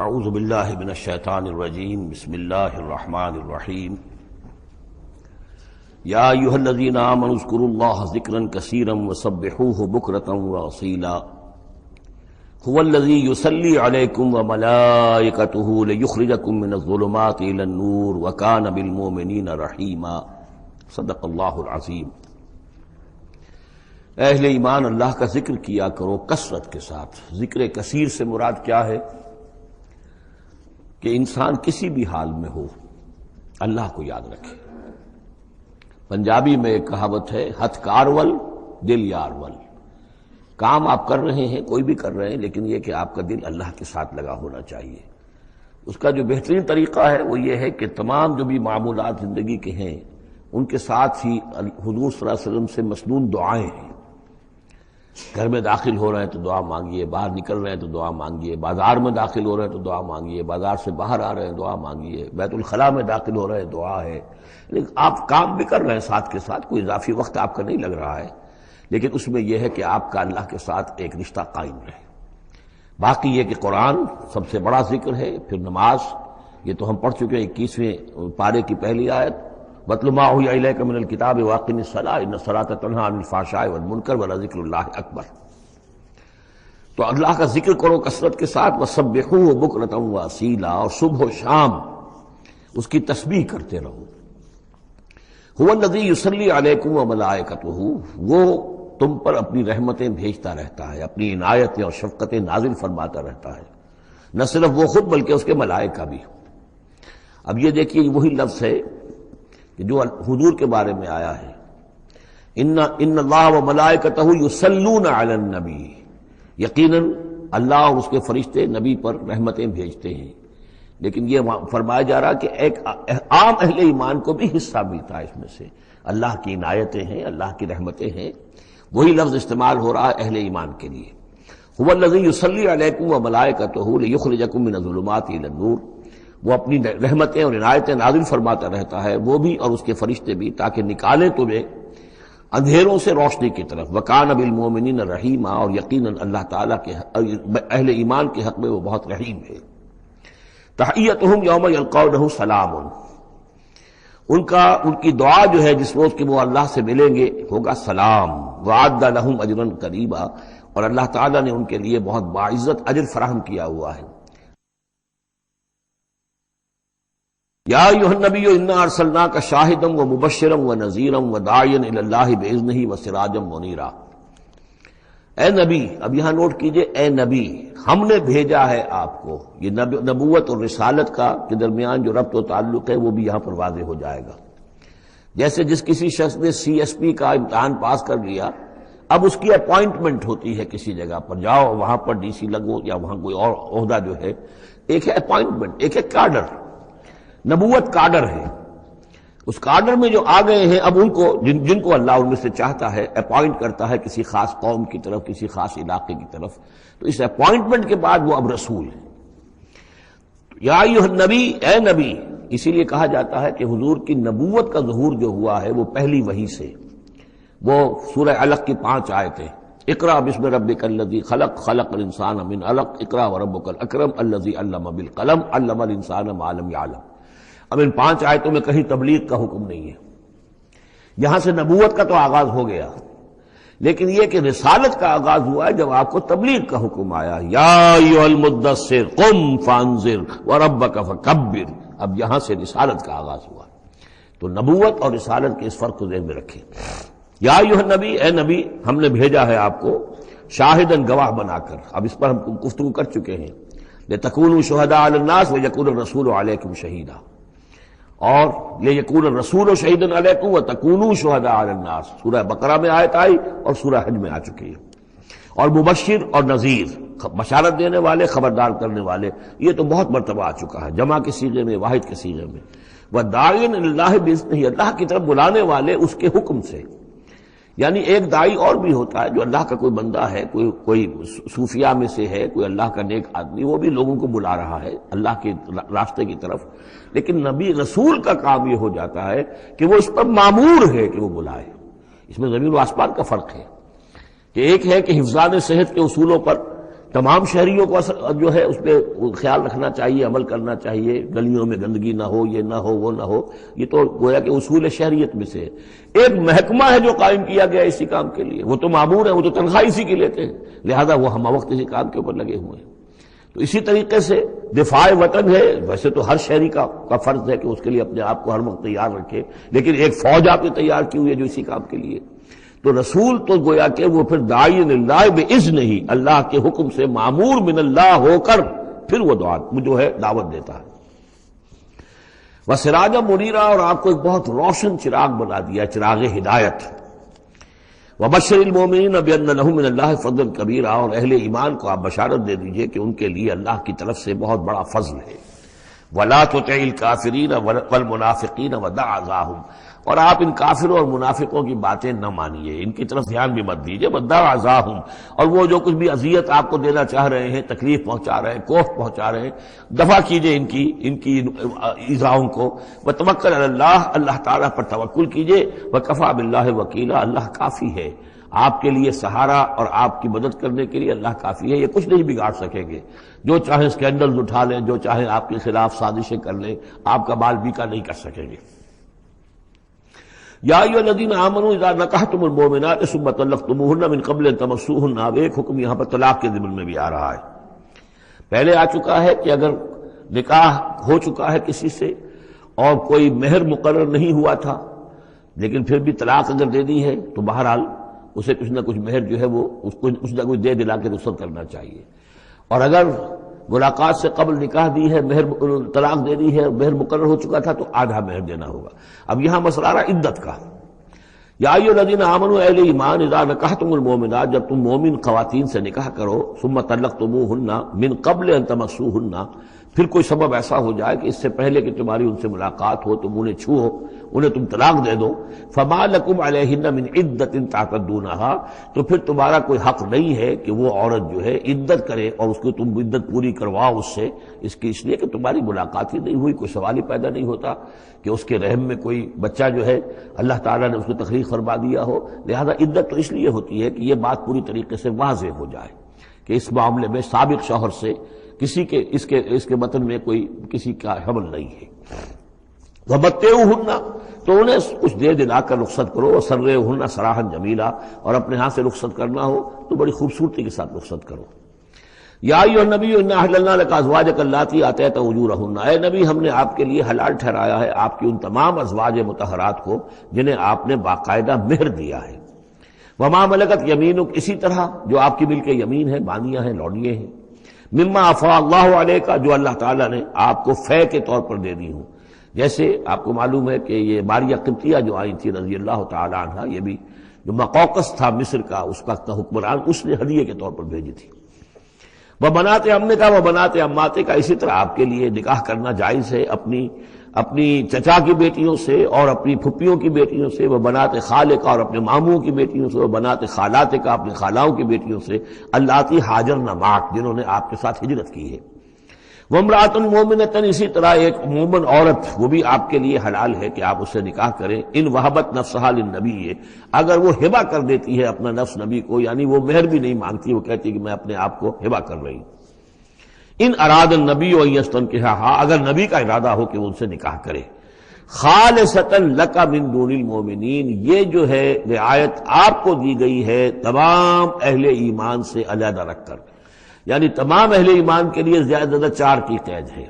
اعوذ باللہ من الشیطان الرجیم بسم اللہ الرحمن الرحیم یا ایھا الذین آمنوا اذکروا اللہ ذکرا کثیرا وسبحوہ بکرۃ واصیلا هو الذی یصلی علیکم وملائکتہ لیخرجکم من الظلمات الی النور وکان بالمؤمنین رحیما۔ صدق اللہ العظیم۔ اہل ایمان اللہ کا ذکر کیا کرو کثرت کے ساتھ۔ ذکر کثیر سے مراد کیا ہے کہ انسان کسی بھی حال میں ہو اللہ کو یاد رکھے۔ پنجابی میں ایک کہاوت ہے، ہتھ کارول دل یارول۔ کام آپ کر رہے ہیں، کوئی بھی کر رہے ہیں، لیکن یہ کہ آپ کا دل اللہ کے ساتھ لگا ہونا چاہیے۔ اس کا جو بہترین طریقہ ہے وہ یہ ہے کہ تمام جو بھی معمولات زندگی کے ہیں ان کے ساتھ ہی حضور صلی اللہ علیہ وسلم سے مسنون دعائیں ہیں۔ گھر میں داخل ہو رہے ہیں تو دعا مانگیے، باہر نکل رہے ہیں تو دعا مانگیے، بازار میں داخل ہو رہے ہیں تو دعا مانگیے، بازار سے باہر آ رہے ہیں دعا مانگیے، بیت الخلاء میں داخل ہو رہے ہیں دعا ہے۔ لیکن آپ کام بھی کر رہے ہیں ساتھ کے ساتھ، کوئی اضافی وقت آپ کا نہیں لگ رہا ہے، لیکن اس میں یہ ہے کہ آپ کا اللہ کے ساتھ ایک رشتہ قائم رہے۔ باقی یہ کہ قرآن سب سے بڑا ذکر ہے، پھر نماز، یہ تو ہم پڑھ چکے ہیں 21ویں پارے کی پہلی آیت، وَاتْلُ مَا أُوحِيَ إِلَيْكَ مِنَ الْكِتَابِ وَأَقِمِ الصَّلَاةَ إِنَّ الصَّلَاةَ تَنْهَىٰ عَنِ الْفَحْشَاءِ وَالْمُنكَرِ وَلَذِكْرُ اللَّهِ أَكْبَرُ۔ تو اللہ کا ذکر کرو کثرت کے ساتھ، وَسَبِّحُوهُ بُكْرَةً وَأَصِيلًا، اور صبح و شام اس کی تسبیح کرتے رہو۔ هُوَ الَّذِي يُصَلِّي عَلَيْكُمْ وَمَلَائِكَتُهُ، وہ تم پر اپنی رحمتیں بھیجتا رہتا ہے، اپنی عنایتیں اور شفقتیں نازل فرماتا رہتا ہے، نہ صرف وہ خود بلکہ اس کے ملائکہ بھی۔ اب یہ دیکھیے وہی لفظ ہے کہ جو حضور کے بارے میں آیا ہے، ان اللہ و ملائکتہ یصلون علی النبی، یقیناً اللہ اور اس کے فرشتے نبی پر رحمتیں بھیجتے ہیں۔ لیکن یہ فرمایا جا رہا کہ ایک عام اہل ایمان کو بھی حصہ ملتا ہے اس میں سے، اللہ کی عنایتیں ہیں، اللہ کی رحمتیں ہیں۔ وہی لفظ استعمال ہو رہا ہے اہل ایمان کے لیے۔ هو الذی یصلی علیکم وملائکتہ لیخرجکم من الظلمات الی النور، وہ اپنی رحمتیں اور عنایتیں نازل فرماتا رہتا ہے، وہ بھی اور اس کے فرشتے بھی، تاکہ نکالیں تمہیں اندھیروں سے روشنی کی طرف۔ وَكَانَ بِالْمُؤْمِنِينَ رَحِيمًا، اور یقیناً اللہ تعالیٰ کے اہل ایمان کے حق میں وہ بہت رحیم ہے۔ تحیتہم یوم یلقونہ سلام، ان کی دعا جو ہے جس روز کہ وہ اللہ سے ملیں گے ہوگا سلام۔ وَأَعَدَّ لَهُمْ أَجْرًا قَرِيبًا، اور اللہ تعالیٰ نے ان کے لیے بہت باعزت اجر فراہم کیا ہوا ہے۔ یا ایھا النبی انا ارسلناک شاہدا ومبشرا ونذیرا وداعیا الی اللہ باذنہ وسراجا منیرا۔ اے نبی، اب یہاں نوٹ کیجئے، اے نبی، ہم نے بھیجا ہے آپ کو۔ یہ نبوت اور رسالت کا کے درمیان جو ربط و تعلق ہے وہ بھی یہاں پر واضح ہو جائے گا۔ جیسے جس کسی شخص نے CSP کا امتحان پاس کر لیا، اب اس کی اپوائنٹمنٹ ہوتی ہے کسی جگہ پر، جاؤ وہاں پر DC لگو، یا وہاں کوئی اور عہدہ جو ہے، ایک ہے اپوائنٹمنٹ، ایک ہے کاڈر۔ نبوت کاڈر ہے، اس کاڈر میں جو آ گئے ہیں، اب ان کو جن کو اللہ ان میں سے چاہتا ہے اپوائنٹ کرتا ہے کسی خاص قوم کی طرف، کسی خاص علاقے کی طرف، تو اس اپوائنٹمنٹ کے بعد وہ اب رسول ہے۔ یا ایھا النبی، اے نبی، اسی لیے کہا جاتا ہے کہ حضور کی نبوت کا ظہور جو ہوا ہے وہ پہلی وحی سے۔ وہ سورہ علق کی 5 آیتیں، اقرأ بسم ربک الذی خلق، خلق الانسان من علق، اقرأ وربک الاکرم الذی علم بالقلم، علم الانسان ما لم یعلم۔ اب ان 5 آیتوں میں کہیں تبلیغ کا حکم نہیں ہے، یہاں سے نبوت کا تو آغاز ہو گیا، لیکن یہ کہ رسالت کا آغاز ہوا ہے جب آپ کو تبلیغ کا حکم آیا، یا ایھا المدثر قم فانذر وربک فکبر۔ اب یہاں سے رسالت کا آغاز ہوا، تو نبوت اور رسالت کے اس فرق کو ذہن میں رکھیں۔ یا ایھا النبی، اے نبی، ہم نے بھیجا ہے آپ کو شاہداً، گواہ بنا کر۔ اب اس پر ہم گفتگو کر چکے ہیں، لتکونوا شہداء علی الناس ویکون الرسول علیکم شہیدا، اور لیکون الرسول شہیدا علیکم وتکونوا شہداء علی الناس، سورہ بقرہ میں آیت آئی اور سورہ حج میں آ چکی ہے۔ اور مبشر اور نذیر، بشارت دینے والے، خبردار کرنے والے، یہ تو بہت مرتبہ آ چکا ہے، جمع کے صیغے میں، واحد کے صیغے میں۔ وداعیا الی اللہ باذنہ، اللہ کی طرف بلانے والے اس کے حکم سے۔ یعنی ایک داعی اور بھی ہوتا ہے جو اللہ کا کوئی بندہ ہے، کوئی صوفیاء میں سے ہے، کوئی اللہ کا نیک آدمی، وہ بھی لوگوں کو بلا رہا ہے اللہ کے راستے کی طرف، لیکن نبی رسول کا کام یہ ہو جاتا ہے کہ وہ اس پر مامور ہے کہ وہ بلائے۔ اس میں زمین و آسمان کا فرق ہے کہ ایک ہے کہ حفظان صحت کے اصولوں پر تمام شہریوں کو جو ہے اس پہ خیال رکھنا چاہیے، عمل کرنا چاہیے، گلیوں میں گندگی نہ ہو، یہ نہ ہو، وہ نہ ہو، یہ تو گویا کہ اصول شہریت میں سے ہے۔ ایک محکمہ ہے جو قائم کیا گیا اسی کام کے لیے، وہ تو مامور ہیں، وہ تو تنخواہ اسی کی لیتے ہیں، لہذا وہ ہم وقت اسی کام کے اوپر لگے ہوئے ہیں۔ تو اسی طریقے سے دفاع وطن ہے، ویسے تو ہر شہری کا فرض ہے کہ اس کے لیے اپنے آپ کو ہر وقت تیار رکھے، لیکن ایک فوج آپ نے تیار کی ہوئی ہے جو اسی کام کے لیے۔ تو رسول تو گویا کہ وہ پھر داعی اللہ باذنہ ہی، اللہ کے حکم سے مامور من اللہ ہو کر پھر وہ جو ہے دعوت دیتا ہے۔ وسراجا منیرا، اور آپ کو ایک بہت روشن چراغ بنا دیا، چراغ ہدایت۔ وبشر المومنین بان لهم من اللہ فضل کبیرا، اور اہل ایمان کو آپ بشارت دے دیجئے کہ ان کے لیے اللہ کی طرف سے بہت بڑا فضل ہے۔ ولا تطع الکافرین والمنافقین ودع اذاہم، اور آپ ان کافروں اور منافقوں کی باتیں نہ مانیے، ان کی طرف دھیان بھی مت دیجیے۔ ودع اذاہم، اور وہ جو کچھ بھی اذیت آپ کو دینا چاہ رہے ہیں، تکلیف پہنچا رہے ہیں، کوفت پہنچا رہے ہیں، دفع کیجیے ان کی ایذاؤں کو۔ وتوکل علی اللہ، اللہ تعالیٰ پر توکل کیجیے۔ وکفیٰ باللہ وکیلا، اللہ کافی ہے آپ کے لیے سہارا، اور آپ کی مدد کرنے کے لیے اللہ کافی ہے۔ یہ کچھ نہیں بگاڑ سکیں گے، جو چاہیں اسکینڈلز اٹھا لیں، جو چاہیں آپ کے خلاف سازشیں کر لیں، آپ کا بال بیکا نہیں کر سکیں گے۔ یا ایھا الذین آمنوا اذا نکحتم المؤمنات ثم طلقتموہن من قبل ان تمسوہن، اب ایک حکم یہاں پر طلاق کے ضمن میں بھی آ رہا ہے۔ پہلے آ چکا ہے کہ اگر نکاح ہو چکا ہے کسی سے اور کوئی مہر مقرر نہیں ہوا تھا، لیکن پھر بھی طلاق اگر دے دی ہے تو بہرحال اسے کچھ نہ کچھ مہر جو ہے وہ اس کو کچھ نہ کچھ دے دلا کے رخصت کرنا چاہیے۔ اور اگر ملاقات سے قبل نکاح دی ہے، مہر طلاق دے دی ہے، مہر مقرر ہو چکا تھا تو آدھا مہر دینا ہوگا۔ اب یہاں مسئلہ آ رہا عدت کا۔ یا ایھا الذین آمنوا، اہل ایمان، اذا نکحتم المؤمنات، جب تم مومن خواتین سے نکاح کرو، ثم طلقتموہن من قبل ان تمسوہن، پھر کوئی سبب ایسا ہو جائے کہ اس سے پہلے کہ تمہاری ان سے ملاقات ہو تم انہیں چھو، انہیں تم طلاق دے دو، فما لکم علیہن من عدت تعتدونہا، تو پھر تمہارا کوئی حق نہیں ہے کہ وہ عورت جو ہے عدت کرے اور اس کو تم عدت پوری کرواؤ اس لیے کہ تمہاری ملاقات ہی نہیں ہوئی، کوئی سوال ہی پیدا نہیں ہوتا کہ اس کے رحم میں کوئی بچہ جو ہے اللہ تعالیٰ نے اس کو تخلیق فرما دیا ہو۔ لہذا عدت تو اس لیے ہوتی ہے کہ یہ بات پوری طریقے سے واضح ہو جائے کہ اس معاملے میں سابق شوہر سے کسی کے اس کے وطن میں کوئی کسی کا حمل نہیں ہے۔ وَمَتِّعُوهُنَّ، تو انہیں کچھ دے دلا کر رخصت کرو، وَسَرِّحُوهُنَّ سَرَاحًا جَمِيلًا، اور اپنے ہاں سے رخصت کرنا ہو تو بڑی خوبصورتی کے ساتھ رخصت کرو۔ یا ایھا النبی انا احللنا لک ازواجک اللاتی آتیت اجورہن، اے نبی ہم نے آپ کے لیے حلال ٹھہرایا ہے آپ کی ان تمام ازواج مطہرات کو جنہیں آپ نے باقاعدہ مہر دیا ہے۔ وما ملکت یمینک، اسی طرح جو آپ کی ملک یمین ہے، بانیاں ہیں، لونڈیے ہیں۔ مما افاء اللہ علیک، جو اللہ تعالیٰ نے آپ کو فے کے طور پر دے دی ہوں، جیسے آپ کو معلوم ہے کہ یہ ماریہ قبطیہ جو آئی تھی رضی اللہ تعالی عنہ، یہ بھی جو مقوقس تھا مصر کا اس کا حکمران، اس نے ہدیے کے طور پر بھیجی تھی۔ وہ بنات امنے کا، وہ بنات اماتے کا، اسی طرح آپ کے لیے نکاح کرنا جائز ہے اپنی چچا کی بیٹیوں سے اور اپنی پھپھیوں کی بیٹیوں سے، وہ بنات خالے کا، اور اپنے ماموں کی بیٹیوں سے، وہ بنات خالات کا، اپنی خالاؤں کی بیٹیوں سے، اللاتی ہاجرن معک، جنہوں نے آپ کے ساتھ ہجرت کی ہے۔ وامرأۃ مومنۃ، اسی طرح ایک مومن عورت وہ بھی آپ کے لیے حلال ہے کہ آپ اس سے نکاح کریں۔ ان وہبت نفسہا للنبی، اگر وہ ہبہ کر دیتی ہے اپنا نفس نبی کو، یعنی وہ مہر بھی نہیں مانگتی، وہ کہتی کہ میں اپنے آپ کو ہبہ کر رہی ہوں۔ ان اراد النبی ان یستنکحھا، اگر نبی کا ارادہ ہو کہ وہ ان سے نکاح کرے۔ خالصۃ لک من دون المؤمنین، یہ جو ہے رعایت آپ کو دی گئی ہے تمام اہل ایمان سے علیحدہ رکھ کر، یعنی تمام اہل ایمان کے لیے زیادہ زیادہ 4 کی قید ہے،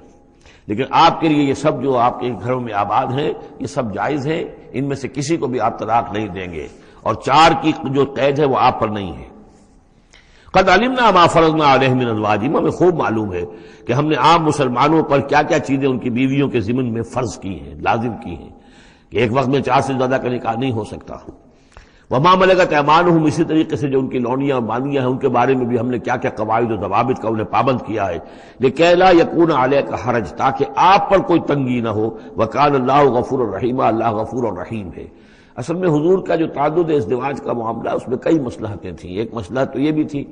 لیکن آپ کے لیے یہ سب جو آپ کے گھروں میں آباد ہیں یہ سب جائز ہیں، ان میں سے کسی کو بھی آپ طلاق نہیں دیں گے، اور 4 کی جو قید ہے وہ آپ پر نہیں ہے۔ قد علمنا ما فرضنا علیہم من ازواجہم، ہمیں خوب معلوم ہے کہ ہم نے عام مسلمانوں پر کیا کیا چیزیں ان کی بیویوں کے ضمن میں فرض کی ہیں، لازم کی ہیں، کہ ایک وقت میں 4 سے زیادہ کا نکاح نہیں ہو سکتا۔ وما ملکت ایمانہم، اسی طریقے سے جو ان کی لونیاں اور بانیاں ہیں ان کے بارے میں بھی ہم نے کیا کیا قواعد و ضوابط کا انہیں پابند کیا ہے، لکہ لا یکون علیک حرج، تاکہ آپ پر کوئی تنگی نہ ہو۔ وکان اللہ غفور الرحیم، اللہ غفور الرحیم ہے۔ اصل میں حضور کا جو تعدد ازدواج کا معاملہ اس میں کئی مصلحتیں تھیں۔ ایک مسئلہ تو یہ بھی تھی،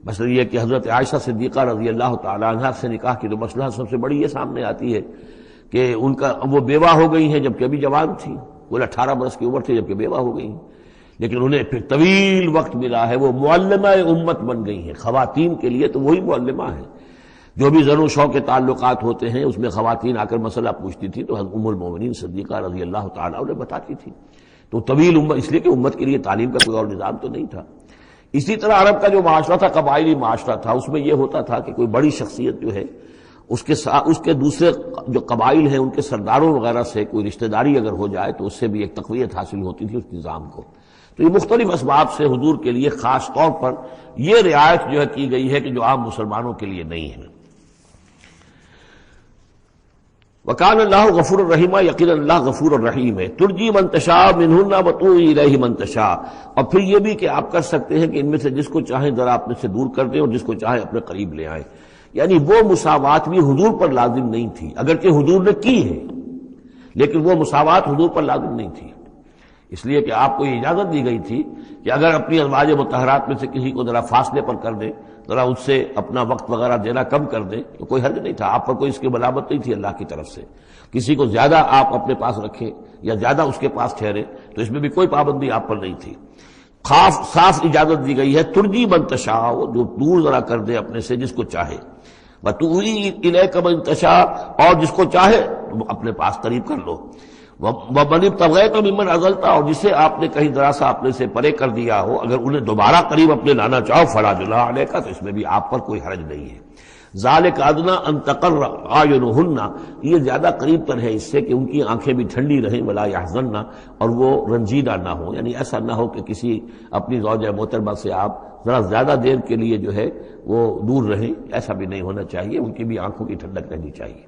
مسئلہ یہ کہ حضرت عائشہ صدیقہ رضی اللہ تعالی عنہا سے نکاح کی تو مسئلہ سب سے بڑی یہ سامنے آتی ہے کہ ان کا وہ بیوہ ہو گئی ہیں جبکہ ابھی جوان تھی، وہ 18 برس کی عمر تھی جبکہ بیوہ ہو گئی ہیں، لیکن انہیں پھر طویل وقت ملا ہے، وہ معلمہ امت بن گئی ہیں۔ خواتین کے لیے تو وہی معلمہ ہیں، جو بھی زر و شوق کے تعلقات ہوتے ہیں اس میں خواتین آ کر مسئلہ پوچھتی تھی تو ام المومنین صدیقہ رضی اللہ تعالیٰ انہیں بتاتی تھی۔ تو طویل امت، اس لیے کہ امت کے لیے تعلیم کا کوئی اور نظام تو نہیں تھا۔ اسی طرح عرب کا جو معاشرہ تھا قبائلی معاشرہ تھا، اس میں یہ ہوتا تھا کہ کوئی بڑی شخصیت جو ہے اس کے دوسرے جو قبائل ہیں ان کے سرداروں وغیرہ سے کوئی رشتہ داری اگر ہو جائے تو اس سے بھی ایک تقویت حاصل ہوتی تھی اس نظام کو۔ تو یہ مختلف اسباب سے حضور کے لیے خاص طور پر یہ رعایت جو ہے کی گئی ہے کہ جو عام مسلمانوں کے لیے نہیں ہے۔ وَكَانَ اللَّهُ غَفُورًا رَحِيمًا، یقینا اللہ غفور الرحیم ہے۔ ترجی من تشاء منہن وتؤوی الیہ من تشاء، اور پھر یہ بھی کہ آپ کر سکتے ہیں کہ ان میں سے جس کو چاہیں ذرا اپنے سے دور کر دیں اور جس کو چاہیں اپنے قریب لے آئیں۔ یعنی وہ مساوات بھی حضور پر لازم نہیں تھی، اگرچہ حضور نے کی ہے لیکن وہ مساوات حضور پر لازم نہیں تھی، اس لیے کہ آپ کو یہ اجازت دی گئی تھی کہ اگر اپنی ازواج مطہرات میں سے کسی کو ذرا فاصلے پر کر دیں، ذرا اس سے اپنا وقت وغیرہ دینا کم کر دیں تو کوئی حرج نہیں تھا، آپ پر کوئی اس کی ملامت نہیں تھی اللہ کی طرف سے۔ کسی کو زیادہ آپ اپنے پاس رکھیں یا زیادہ اس کے پاس ٹھہرے تو اس میں بھی کوئی پابندی آپ پر نہیں تھی۔ صاف اجازت دی گئی ہے، ترجی من تشاء، جو دور ذرا کر دے اپنے سے جس کو چاہے، وتؤوی الیک من تشاء، اور جس کو چاہے اپنے پاس قریب کر لو، ومن ابتغیت ممن عزلت، اور جسے آپ نے کہیں ذرا سا اپنے سے پرے کر دیا ہو اگر انہیں دوبارہ قریب اپنے لانا چاہو فلا جناح علیک، تو اس میں بھی آپ پر کوئی حرج نہیں ہے۔ ذالک ادنیٰ ان تقر اعینہن، یہ زیادہ قریب تر ہے اس سے کہ ان کی آنکھیں بھی ٹھنڈی رہیں، ولا یحزن، اور وہ رنجیدہ نہ ہوں، یعنی ایسا نہ ہو کہ کسی اپنی زوجہ محترمہ سے آپ ذرا زیادہ دیر کے لیے جو ہے وہ دور رہیں، ایسا بھی نہیں ہونا چاہیے، ان کی بھی آنکھوں کی ٹھنڈک رہنی چاہیے۔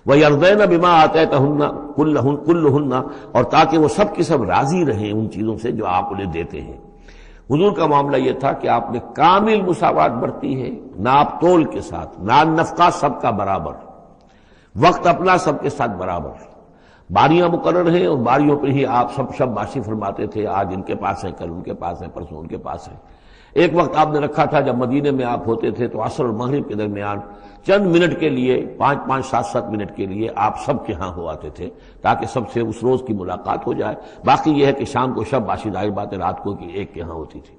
وَيَرْضَيْنَ بِمَا آتَيْتَهُنَّ كُلَّهُنَّ، اور تاکہ وہ سب کی سب راضی رہیں ان چیزوں سے جو آپ انہیں دیتے ہیں۔ حضور کا معاملہ یہ تھا کہ آپ نے کامل مساوات برتی ہے، ناپ تول کے ساتھ، نان نفقہ سب کا برابر، وقت اپنا سب کے ساتھ برابر، باریاں مقرر ہیں اور باریوں پر ہی آپ سب شب باشی فرماتے تھے، آج ان کے پاس ہے، کل ان کے پاس ہے، پرسوں ان کے پاس ہے۔ ایک وقت آپ نے رکھا تھا جب مدینے میں آپ ہوتے تھے تو عصر اور مغرب کے درمیان چند منٹ کے لیے، 5-5 7-7 منٹ کے لیے آپ سب کے ہاں ہو آتے تھے تاکہ سب سے اس روز کی ملاقات ہو جائے۔ باقی یہ ہے کہ شام کو شب باشی، ظاہر بات ہے رات کو کہ ایک کے ہاں ہوتی تھی،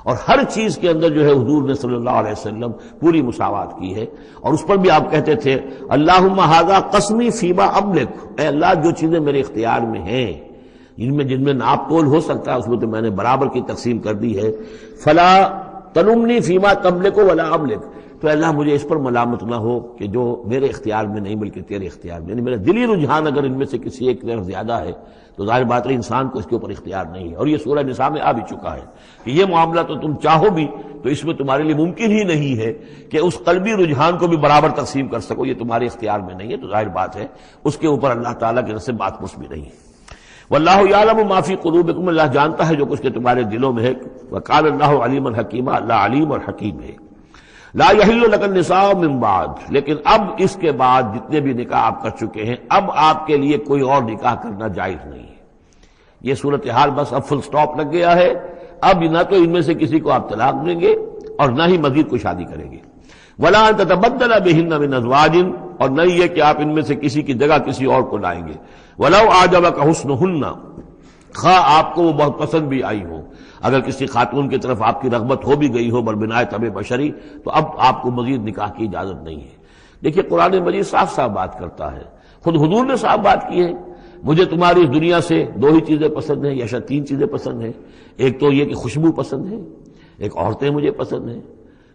اور ہر چیز کے اندر جو ہے حضور نے صلی اللہ علیہ وسلم پوری مساوات کی ہے۔ اور اس پر بھی آپ کہتے تھے اللہم ھذا قسمی فیما املک، اے اللہ جو چیزیں میرے اختیار میں ہیں، جن میں ناپ تول ہو سکتا ہے اس میں تو میں نے برابر کی تقسیم کر دی ہے، فلا تلمنی فیما تملک ولا املک، تو اللہ مجھے اس پر ملامت نہ ہو کہ جو میرے اختیار میں نہیں بلکہ تیرے اختیار میں، یعنی میرا دلی رجحان اگر ان میں سے کسی ایک طرف زیادہ ہے تو ظاہر بات ہے انسان کو اس کے اوپر اختیار نہیں ہے، اور یہ سورہ نساء میں آ بھی چکا ہے کہ یہ معاملہ تو تم چاہو بھی تو اس میں تمہارے لیے ممکن ہی نہیں ہے کہ اس قلبی رجحان کو بھی برابر تقسیم کر سکو، یہ تمہارے اختیار میں نہیں ہے، تو ظاہر بات ہے اس کے اوپر اللہ تعالیٰ کی طرف سے بات پوچھ بھی نہیں ہے۔ واللہ یعلم ما فی قلوبکم، اللہ جانتا ہے جو کچھ کہ تمہارے دلوں میں ہے، وقال اللہ علیما حکیما، اللہ علیم اور حکیم ہے۔ لا یحل لک النساء من بعد، لیکن اب اس کے بعد جتنے بھی نکاح آپ کر چکے ہیں اب آپ کے لیے کوئی اور نکاح کرنا جائز نہیں ہے۔ یہ صورتحال بس اب فل سٹاپ لگ گیا ہے، اب نہ تو ان میں سے کسی کو آپ طلاق دیں گے اور نہ ہی مزید کوئی شادی کریں گے۔ ولا ان تتبدل بہن من ازواج، اور نہیں یہ کہ آپ ان میں سے کسی کی جگہ کسی اور کو لائیں گے۔ ولو اعجبک حسنہن، خواہ آپ کو وہ بہت پسند بھی آئی ہو، اگر کسی خاتون کی طرف آپ کی رغبت ہو بھی گئی ہو بربنائے طبع بشری تو اب آپ کو مزید نکاح کی اجازت نہیں ہے۔ دیکھیے قرآن مجید صاف صاف بات کرتا ہے، خود حضور نے صاف بات کی ہے، مجھے تمہاری اس دنیا سے 2 ہی چیزیں پسند ہیں یا شاید 3 چیزیں پسند ہیں، ایک تو یہ کہ خوشبو پسند ہے، ایک عورتیں مجھے پسند ہیں۔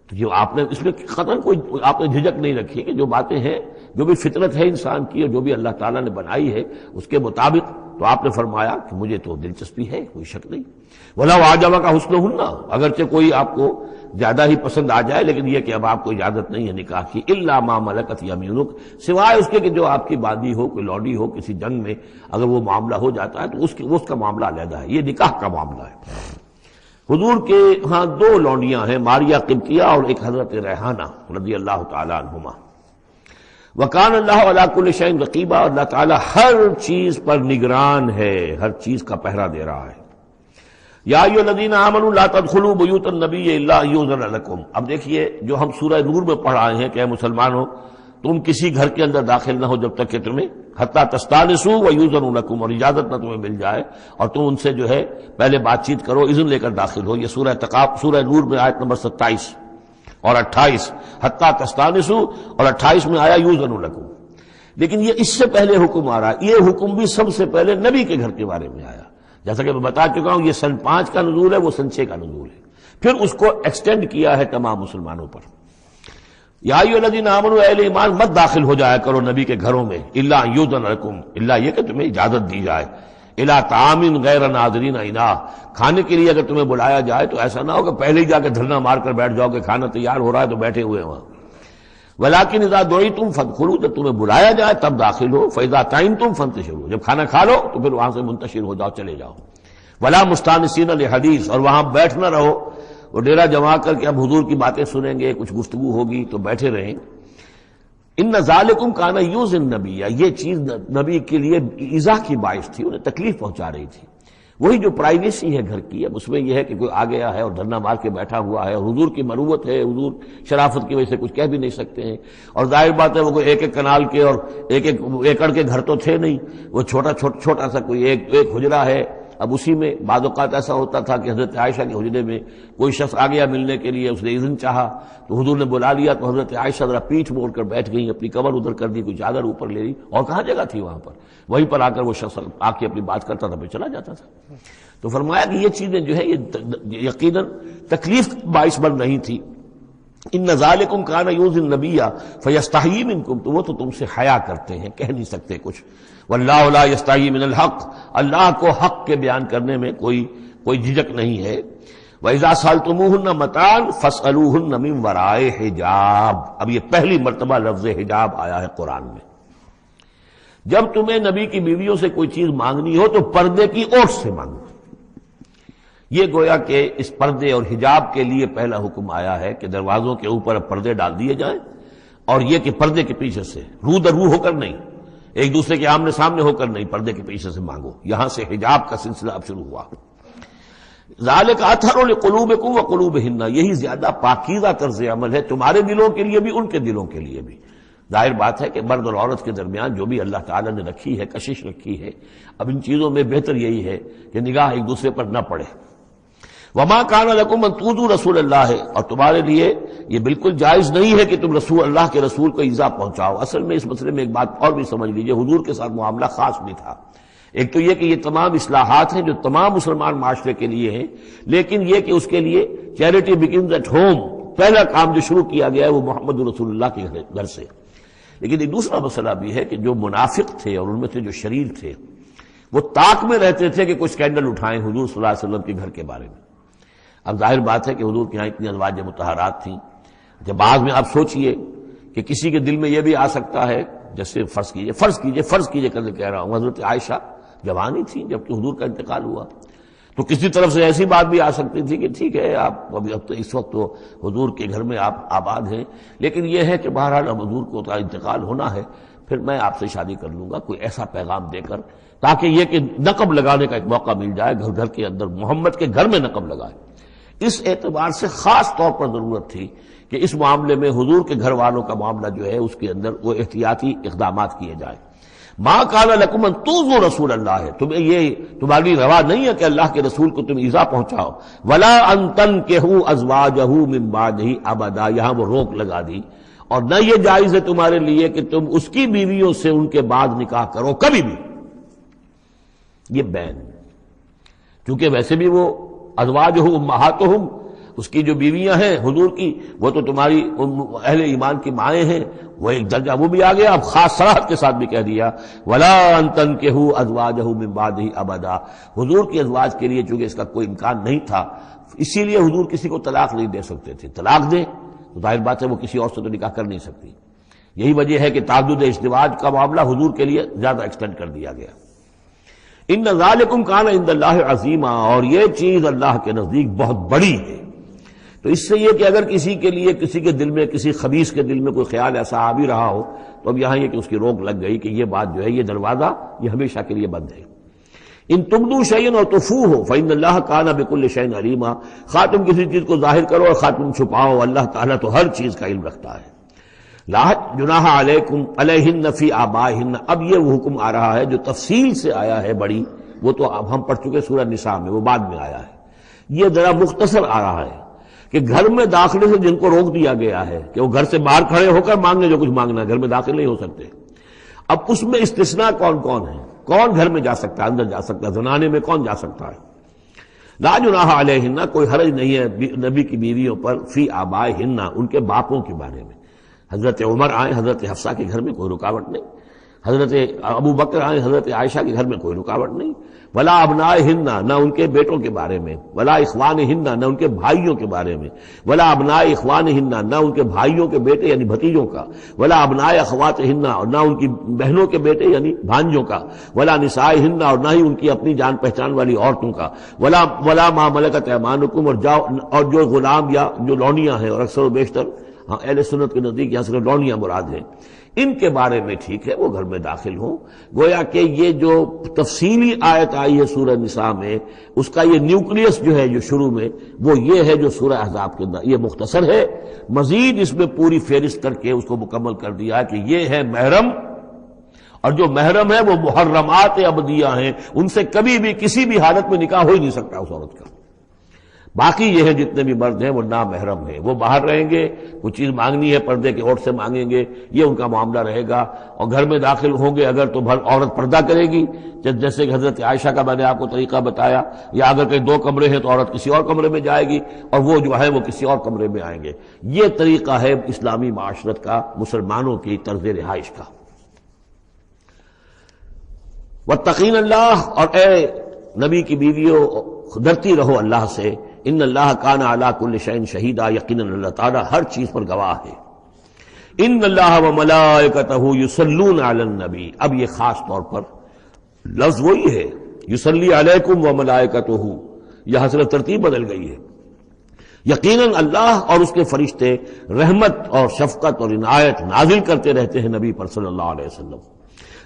تو جو آپ نے اس میں قطعاً کوئی آپ نے جھجک نہیں رکھی کہ جو باتیں ہیں، جو بھی فطرت ہے انسان کی اور جو بھی اللہ تعالیٰ نے بنائی ہے اس کے مطابق، تو آپ نے فرمایا کہ مجھے تو دلچسپی ہے، کوئی شک نہیں۔ وَلَوْ أَعْجَبَكَ حُسْنُهُنَّ، اگرچہ کوئی آپ کو زیادہ ہی پسند آ جائے لیکن یہ کہ اب آپ کو اجازت نہیں ہے نکاح کی، إِلَّا مَا مَلَكَتْ يَمِينُكَ، سوائے اس کے کہ جو آپ کی باندی ہو، کوئی لوڈی ہو، کسی جنگ میں اگر وہ معاملہ ہو جاتا ہے تو اس کا معاملہ علیحدہ ہے، یہ نکاح کا معاملہ ہے۔ حضور کے ہاں 2 لونڈیاں ہیں، ماریہ قبطیہ اور ایک حضرت ریحانہ رضی اللہ تعالیٰ عنہما۔ وَكَانَ اللَّهُ عَلَىٰ كُلِّ شَيْءٍ رَقِيبًا، اللہ تعالیٰ ہر چیز پر نگران ہے، ہر چیز کا پہرا دے رہا ہے۔ یا ایھا الذین آمنوا لا تدخلوا بیوت النبی الا ان یؤذن لکم، اب دیکھیے جو ہم سورہ نور میں پڑھ آئے ہیں کہ اے مسلمانوں تم کسی گھر کے اندر داخل نہ ہو جب تک کہ تمہیں حتیٰ تستانسوا ویؤذن لکم، اور اجازت نہ تمہیں مل جائے اور تم ان سے جو ہے پہلے بات چیت کرو، اذن لے کر داخل ہو۔ یہ سورہ نور میں آیت نمبر 27 اور 28، حتیٰ تستانسوا، اور 28 میں آیا یؤذن لکم۔ لیکن یہ اس سے پہلے حکم آ رہا ہے، یہ حکم بھی سب سے پہلے نبی کے گھر کے بارے میں آیا، جیسا کہ میں بتا چکا ہوں، یہ سن 5 کا نزول ہے، وہ سن 6 کا نزول ہے، پھر اس کو ایکسٹینڈ کیا ہے تمام مسلمانوں پر۔ یا ایھا الذین آمنوا، اہل ایمان مت داخل ہو جایا کرو نبی کے گھروں میں، الا ان یؤذن لکم، الا یہ کہ تمہیں اجازت دی جائے، الی طعام غیر ناظرین اناہ، کھانے کے لیے اگر تمہیں بلایا جائے تو ایسا نہ ہو کہ پہلے ہی جا کے دھرنا مار کر بیٹھ جاؤ کہ کھانا تیار ہو رہا ہے تو بیٹھے ہوئے ہیں وہاں۔ ولکن اذا دعیتم فادخلوا، جب تمہیں بلایا جائے تب داخل ہو، فاذا طعمتم فانتشروا، جب کھانا کھا لو تو پھر وہاں سے منتشر ہو جاؤ، چلے جاؤ۔ ولا مستانسین لحدیث، اور وہاں بیٹھ نہ رہو وہ ڈیرا جما کر کے اب حضور کی باتیں سنیں گے، کچھ گفتگو ہوگی تو بیٹھے رہیں۔ ان ذالکم کان یؤذی النبی، یہ چیز نبی کے لیے ایذا کی باعث تھی، انہیں تکلیف پہنچا رہی تھی۔ وہی جو پرائیویسی ہے گھر کی، اب اس میں یہ ہے کہ کوئی آ گیا ہے اور دھرنا مار کے بیٹھا ہوا ہے، اور حضور کی مروت ہے، حضور شرافت کی وجہ سے کچھ کہہ بھی نہیں سکتے ہیں، اور ظاہر بات ہے وہ کوئی ایک ایک کنال کے اور ایک ایک ایکڑ کے گھر تو تھے نہیں، وہ چھوٹا سا کوئی ایک حجرہ ہے۔ اب اسی میں بعض اوقات ایسا ہوتا تھا کہ حضرت عائشہ کے حجرے میں کوئی شخص آ گیا ملنے کے لیے، اس نے اذن چاہا تو حضور نے بلا لیا، تو حضرت عائشہ ذرا پیٹھ موڑ کر بیٹھ گئی، اپنی کمر ادھر کر دی، کوئی چادر اوپر لے لی، اور کہاں جگہ تھی وہاں پر، وہیں پر آ کر وہ شخص آ کے اپنی بات کرتا تھا، پھر چلا جاتا تھا۔ تو فرمایا کہ یہ چیزیں جو ہے یہ یقیناً تکلیف باعث بن رہی تھی۔ ان ذالکم کان یؤذی النبی فیستحیی منکم، تو وہ تو تم سے حیا کرتے ہیں، کہہ نہیں سکتے کچھ۔ واللہ لا یستحیی من الحق، اللہ کو حق کے بیان کرنے میں کوئی جھجک نہیں ہے۔ وَإِذَا سَأَلْتُمُوهُنَّ مَتَاعًا فَاسْأَلُوهُنَّ مِنْ وَرَاءِ حِجَابٍ، اب یہ پہلی مرتبہ لفظ حجاب آیا ہے قرآن میں۔ جب تمہیں نبی کی بیویوں سے کوئی چیز مانگنی ہو تو پردے کی اوٹ سے مانگو۔ یہ گویا کہ اس پردے اور حجاب کے لیے پہلا حکم آیا ہے کہ دروازوں کے اوپر پردے ڈال دیے جائیں، اور یہ کہ پردے کے پیچھے سے رو در رو ہو کر نہیں، ایک دوسرے کے آمنے سامنے ہو کر نہیں، پردے کے پیچھے سے مانگو۔ یہاں سے حجاب کا سلسلہ اب شروع ہوا۔ ذالک اطہر لقلوبکم وقلوبہن، یہی زیادہ پاکیزہ طرز عمل ہے تمہارے دلوں کے لیے بھی، ان کے دلوں کے لیے بھی۔ ظاہر بات ہے کہ مرد اور عورت کے درمیان جو بھی اللہ تعالیٰ نے رکھی ہے، کشش رکھی ہے، اب ان چیزوں میں بہتر یہی ہے کہ نگاہ ایک دوسرے پر نہ پڑے۔ وما کان لکم ان تؤذوا رسول اللہ، اور تمہارے لیے یہ بالکل جائز نہیں ہے کہ تم اللہ کے رسول کو ایذا پہنچاؤ۔ اصل میں اس مسئلے میں ایک بات اور بھی سمجھ لیجئے، حضور کے ساتھ معاملہ خاص بھی تھا۔ ایک تو یہ کہ یہ تمام اصلاحات ہیں جو تمام مسلمان معاشرے کے لیے ہیں، لیکن یہ کہ اس کے لیے چیریٹی بگنز ایٹ ہوم، پہلا کام جو شروع کیا گیا ہے وہ محمد رسول اللہ کے گھر سے۔ لیکن ایک دوسرا مسئلہ بھی ہے کہ جو منافق تھے اور ان میں سے جو شریر تھے، وہ طاق میں رہتے تھے کہ کوئی اسکینڈل اٹھائیں حضور صلی اللہ علیہ وسلم کے گھر کے بارے میں۔ اب ظاہر بات ہے کہ حضور کے یہاں اتنی ازواج مطہرات تھیں، جب بعد میں آپ سوچئے کہ کسی کے دل میں یہ بھی آ سکتا ہے، جیسے فرض کیجئے کر کہہ رہا ہوں، حضرت عائشہ جوانی تھی جبکہ حضور کا انتقال ہوا، تو کسی طرف سے ایسی بات بھی آ سکتی تھی کہ ٹھیک ہے آپ اب تو اس وقت تو حضور کے گھر میں آپ آباد ہیں، لیکن یہ ہے کہ بہرحال اب حضور کو انتقال ہونا ہے، پھر میں آپ سے شادی کر لوں گا، کوئی ایسا پیغام دے کر، تاکہ یہ کہ نقب لگانے کا ایک موقع مل جائے، گھر کے اندر محمد کے گھر میں نقب لگائے۔ اس اعتبار سے خاص طور پر ضرورت تھی کہ اس معاملے میں حضور کے گھر والوں کا معاملہ جو ہے اس کے اندر وہ احتیاطی اقدامات کیے جائیں۔ ما کان لکم ان تؤذوا رسول اللہ، تمہیں یہ تمہاری روا نہیں ہے کہ اللہ کے رسول کو تم ایذا پہنچاؤ۔ ولا ان تنکحوا ازواجہ من بعدہ ابدا، یہاں وہ روک لگا دی، اور نہ یہ جائز ہے تمہارے لیے کہ تم اس کی بیویوں سے ان کے بعد نکاح کرو کبھی بھی۔ یہ بین، چونکہ ویسے بھی وہ ازواجہ امہاتہم، اس کی جو بیویاں ہیں حضور کی، وہ تو تمہاری اہل ایمان کی مائیں ہیں، وہ ایک درجہ وہ بھی آ گیا۔ اب خاص صراحت کے ساتھ بھی کہہ دیا ولا ان تنکحوا ازواجہ من بعدہ ابدا، حضور کی ازواج کے لیے چونکہ اس کا کوئی امکان نہیں تھا، اسی لیے حضور کسی کو طلاق نہیں دے سکتے تھے۔ طلاق دیں تو ظاہر بات ہے وہ کسی اور سے تو نکاح کر نہیں سکتی۔ یہی وجہ ہے کہ تعدد ازدواج کا معاملہ حضور کے لیے زیادہ ایکسٹینڈ کر دیا گیا۔ ان ذالکم کان عند اللہ عظیما، اور یہ چیز اللہ کے نزدیک بہت بڑی ہے۔ تو اس سے یہ کہ اگر کسی کے لیے کسی کے دل میں، کسی خبیث کے دل میں کوئی خیال ایسا آ بھی رہا ہو تو اب یہاں یہ کہ اس کی روک لگ گئی کہ یہ بات جو ہے، یہ دروازہ یہ ہمیشہ کے لیے بند ہے۔ ان تبدوا شیئا اور تخفوہ فإن اللہ کان بکل شیء علیما، خواہ تم کسی چیز کو ظاہر کرو اور خواہ تم چھپاؤ، اللہ تعالیٰ تو ہر چیز کا علم رکھتا ہے۔ لا جناح علیکم علیہن فی آبائہن، اب یہ وہ حکم آ رہا ہے جو تفصیل سے آیا ہے بڑی، وہ تو اب ہم پڑھ چکے سورہ نساء میں، وہ بعد میں آیا ہے. یہ ذرا مختصر آ رہا ہے کہ گھر میں داخلے سے جن کو روک دیا گیا ہے کہ وہ گھر سے باہر کھڑے ہو کر مانگے جو کچھ مانگنا ہے، گھر میں داخل نہیں ہو سکتے. اب اس میں استثناء کون کون ہے، کون گھر میں جا سکتا ہے، اندر جا سکتا ہے، زنانے میں کون جا سکتا ہے. لا جناح علیہن، کوئی حرج نہیں ہے نبی کی بیویوں پر، فی آبائہن، ان کے باپوں کے بارے میں. حضرت عمر آئیں حضرت حفصہ کے گھر میں کوئی رکاوٹ نہیں، حضرت ابو بکر آئیں حضرت عائشہ کے گھر میں کوئی رکاوٹ نہیں. ولا ابنائہن، نہ ان کے بیٹوں کے بارے میں. ولا اخوانہن، نہ ان کے بھائیوں کے بارے میں. ولا ابناء اخوانہن، نہ ان کے بھائیوں کے بیٹے یعنی بھتیجوں کا. ولا ابناء اخواتہن، اور نہ ان کی بہنوں کے بیٹے یعنی بھانجوں کا. ولا نسائہن، اور نہ ہی ان کی اپنی جان پہچان والی عورتوں کا. ولا ما ملکت ایمانکم، اور جو غلام یا جو لونیاں ہیں، اور اکثر و بیشتر اہل سنت کے نزدیک یہاں سے لونیاں مراد ہیں، ان کے بارے میں ٹھیک ہے وہ گھر میں داخل ہوں. گویا کہ یہ جو تفصیلی آیت آئی ہے سورہ نساء میں، اس کا یہ نیوکلیس جو ہے جو شروع میں، وہ یہ ہے جو سورہ احزاب کے اندر. یہ مختصر ہے، مزید اس میں پوری فہرست کر کے اس کو مکمل کر دیا ہے کہ یہ ہے محرم، اور جو محرم ہے وہ محرمات ابدیہ ہیں، ان سے کبھی بھی کسی بھی حالت میں نکاح ہو ہی نہیں سکتا اس عورت کا. باقی یہ ہے جتنے بھی مرد ہیں وہ نامحرم ہیں، وہ باہر رہیں گے، کچھ چیز مانگنی ہے پردے کے اوٹ سے مانگیں گے، یہ ان کا معاملہ رہے گا. اور گھر میں داخل ہوں گے اگر تو عورت پردہ کرے گی، جیسے کہ حضرت عائشہ کا میں نے آپ کو طریقہ بتایا. یا اگر کہیں دو کمرے ہیں تو عورت کسی اور کمرے میں جائے گی اور وہ جو ہے وہ کسی اور کمرے میں آئیں گے. یہ طریقہ ہے اسلامی معاشرت کا، مسلمانوں کی طرز رہائش کا. واتقین اللہ، اور اے نبی کی بیویوں ڈرتی رہو اللہ سے. ان اللہ کان علی کل شیء شہیدا، یقیناً اللہ تعالیٰ ہر چیز پر گواہ ہے. ان اللہ وملائکتہ یصلون علی النبی، اب یہ خاص طور پر لفظ وہی ہے یصلی علیکم وملائکتہ، یہاں صرف ترتیب بدل گئی ہے. یقیناً اللہ اور اس کے فرشتے رحمت اور شفقت اور عنایت نازل کرتے رہتے ہیں نبی پر صلی اللہ علیہ وسلم.